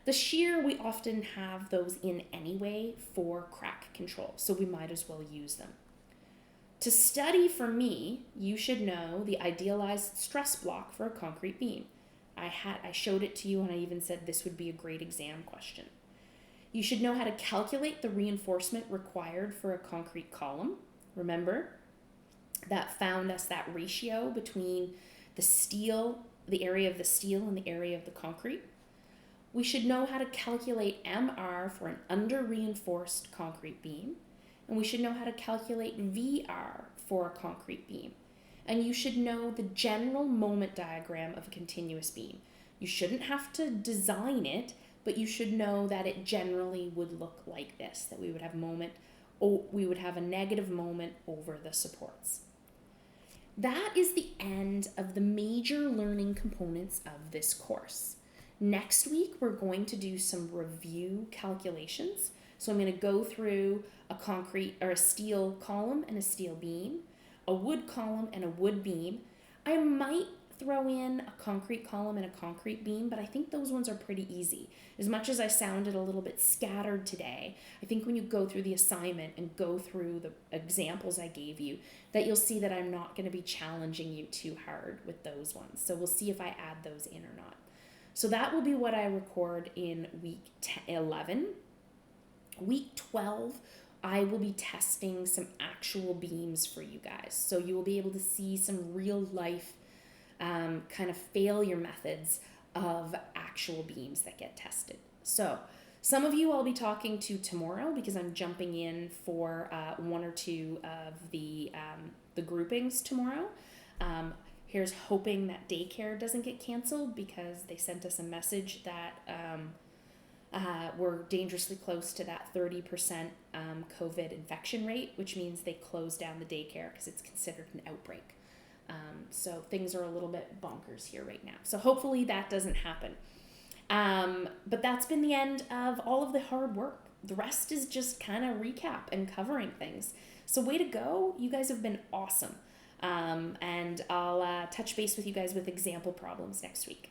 Speaker 1: The shear, we often have those in anyway for crack control, so we might as well use them. To study for me, you should know the idealized stress block for a concrete beam. I showed it to you and I even said this would be a great exam question. You should know how to calculate the reinforcement required for a concrete column. Remember, that found us that ratio between the steel, the area of the steel and the area of the concrete. We should know how to calculate MR for an under-reinforced concrete beam, and we should know how to calculate VR for a concrete beam. And you should know the general moment diagram of a continuous beam. You shouldn't have to design it, but you should know that it generally would look like this, that we would have a negative moment over the supports. that is the end of the major learning components of this course. Next week, we're going to do some review calculations. So I'm going to go through a concrete or a steel column and a steel beam, a wood column and a wood beam. I might throw in a concrete column and a concrete beam, but I think those ones are pretty easy. As much as I sounded a little bit scattered today, I think when you go through the assignment and go through the examples I gave you, that you'll see that I'm not going to be challenging you too hard with those ones. So we'll see if I add those in or not. So that will be what I record in week 11. Week 12, I will be testing some actual beams for you guys. So you will be able to see some real life kind of failure methods of actual beams that get tested. So some of you I'll be talking to tomorrow because I'm jumping in for one or two of the groupings tomorrow. Here's hoping that daycare doesn't get canceled because they sent us a message that we're dangerously close to that 30% COVID infection rate, which means they closed down the daycare because it's considered an outbreak. So things are a little bit bonkers here right now. So hopefully that doesn't happen. But that's been the end of all of the hard work. The rest is just kind of recap and covering things. So way to go. You guys have been awesome. And I'll touch base with you guys with example problems next week.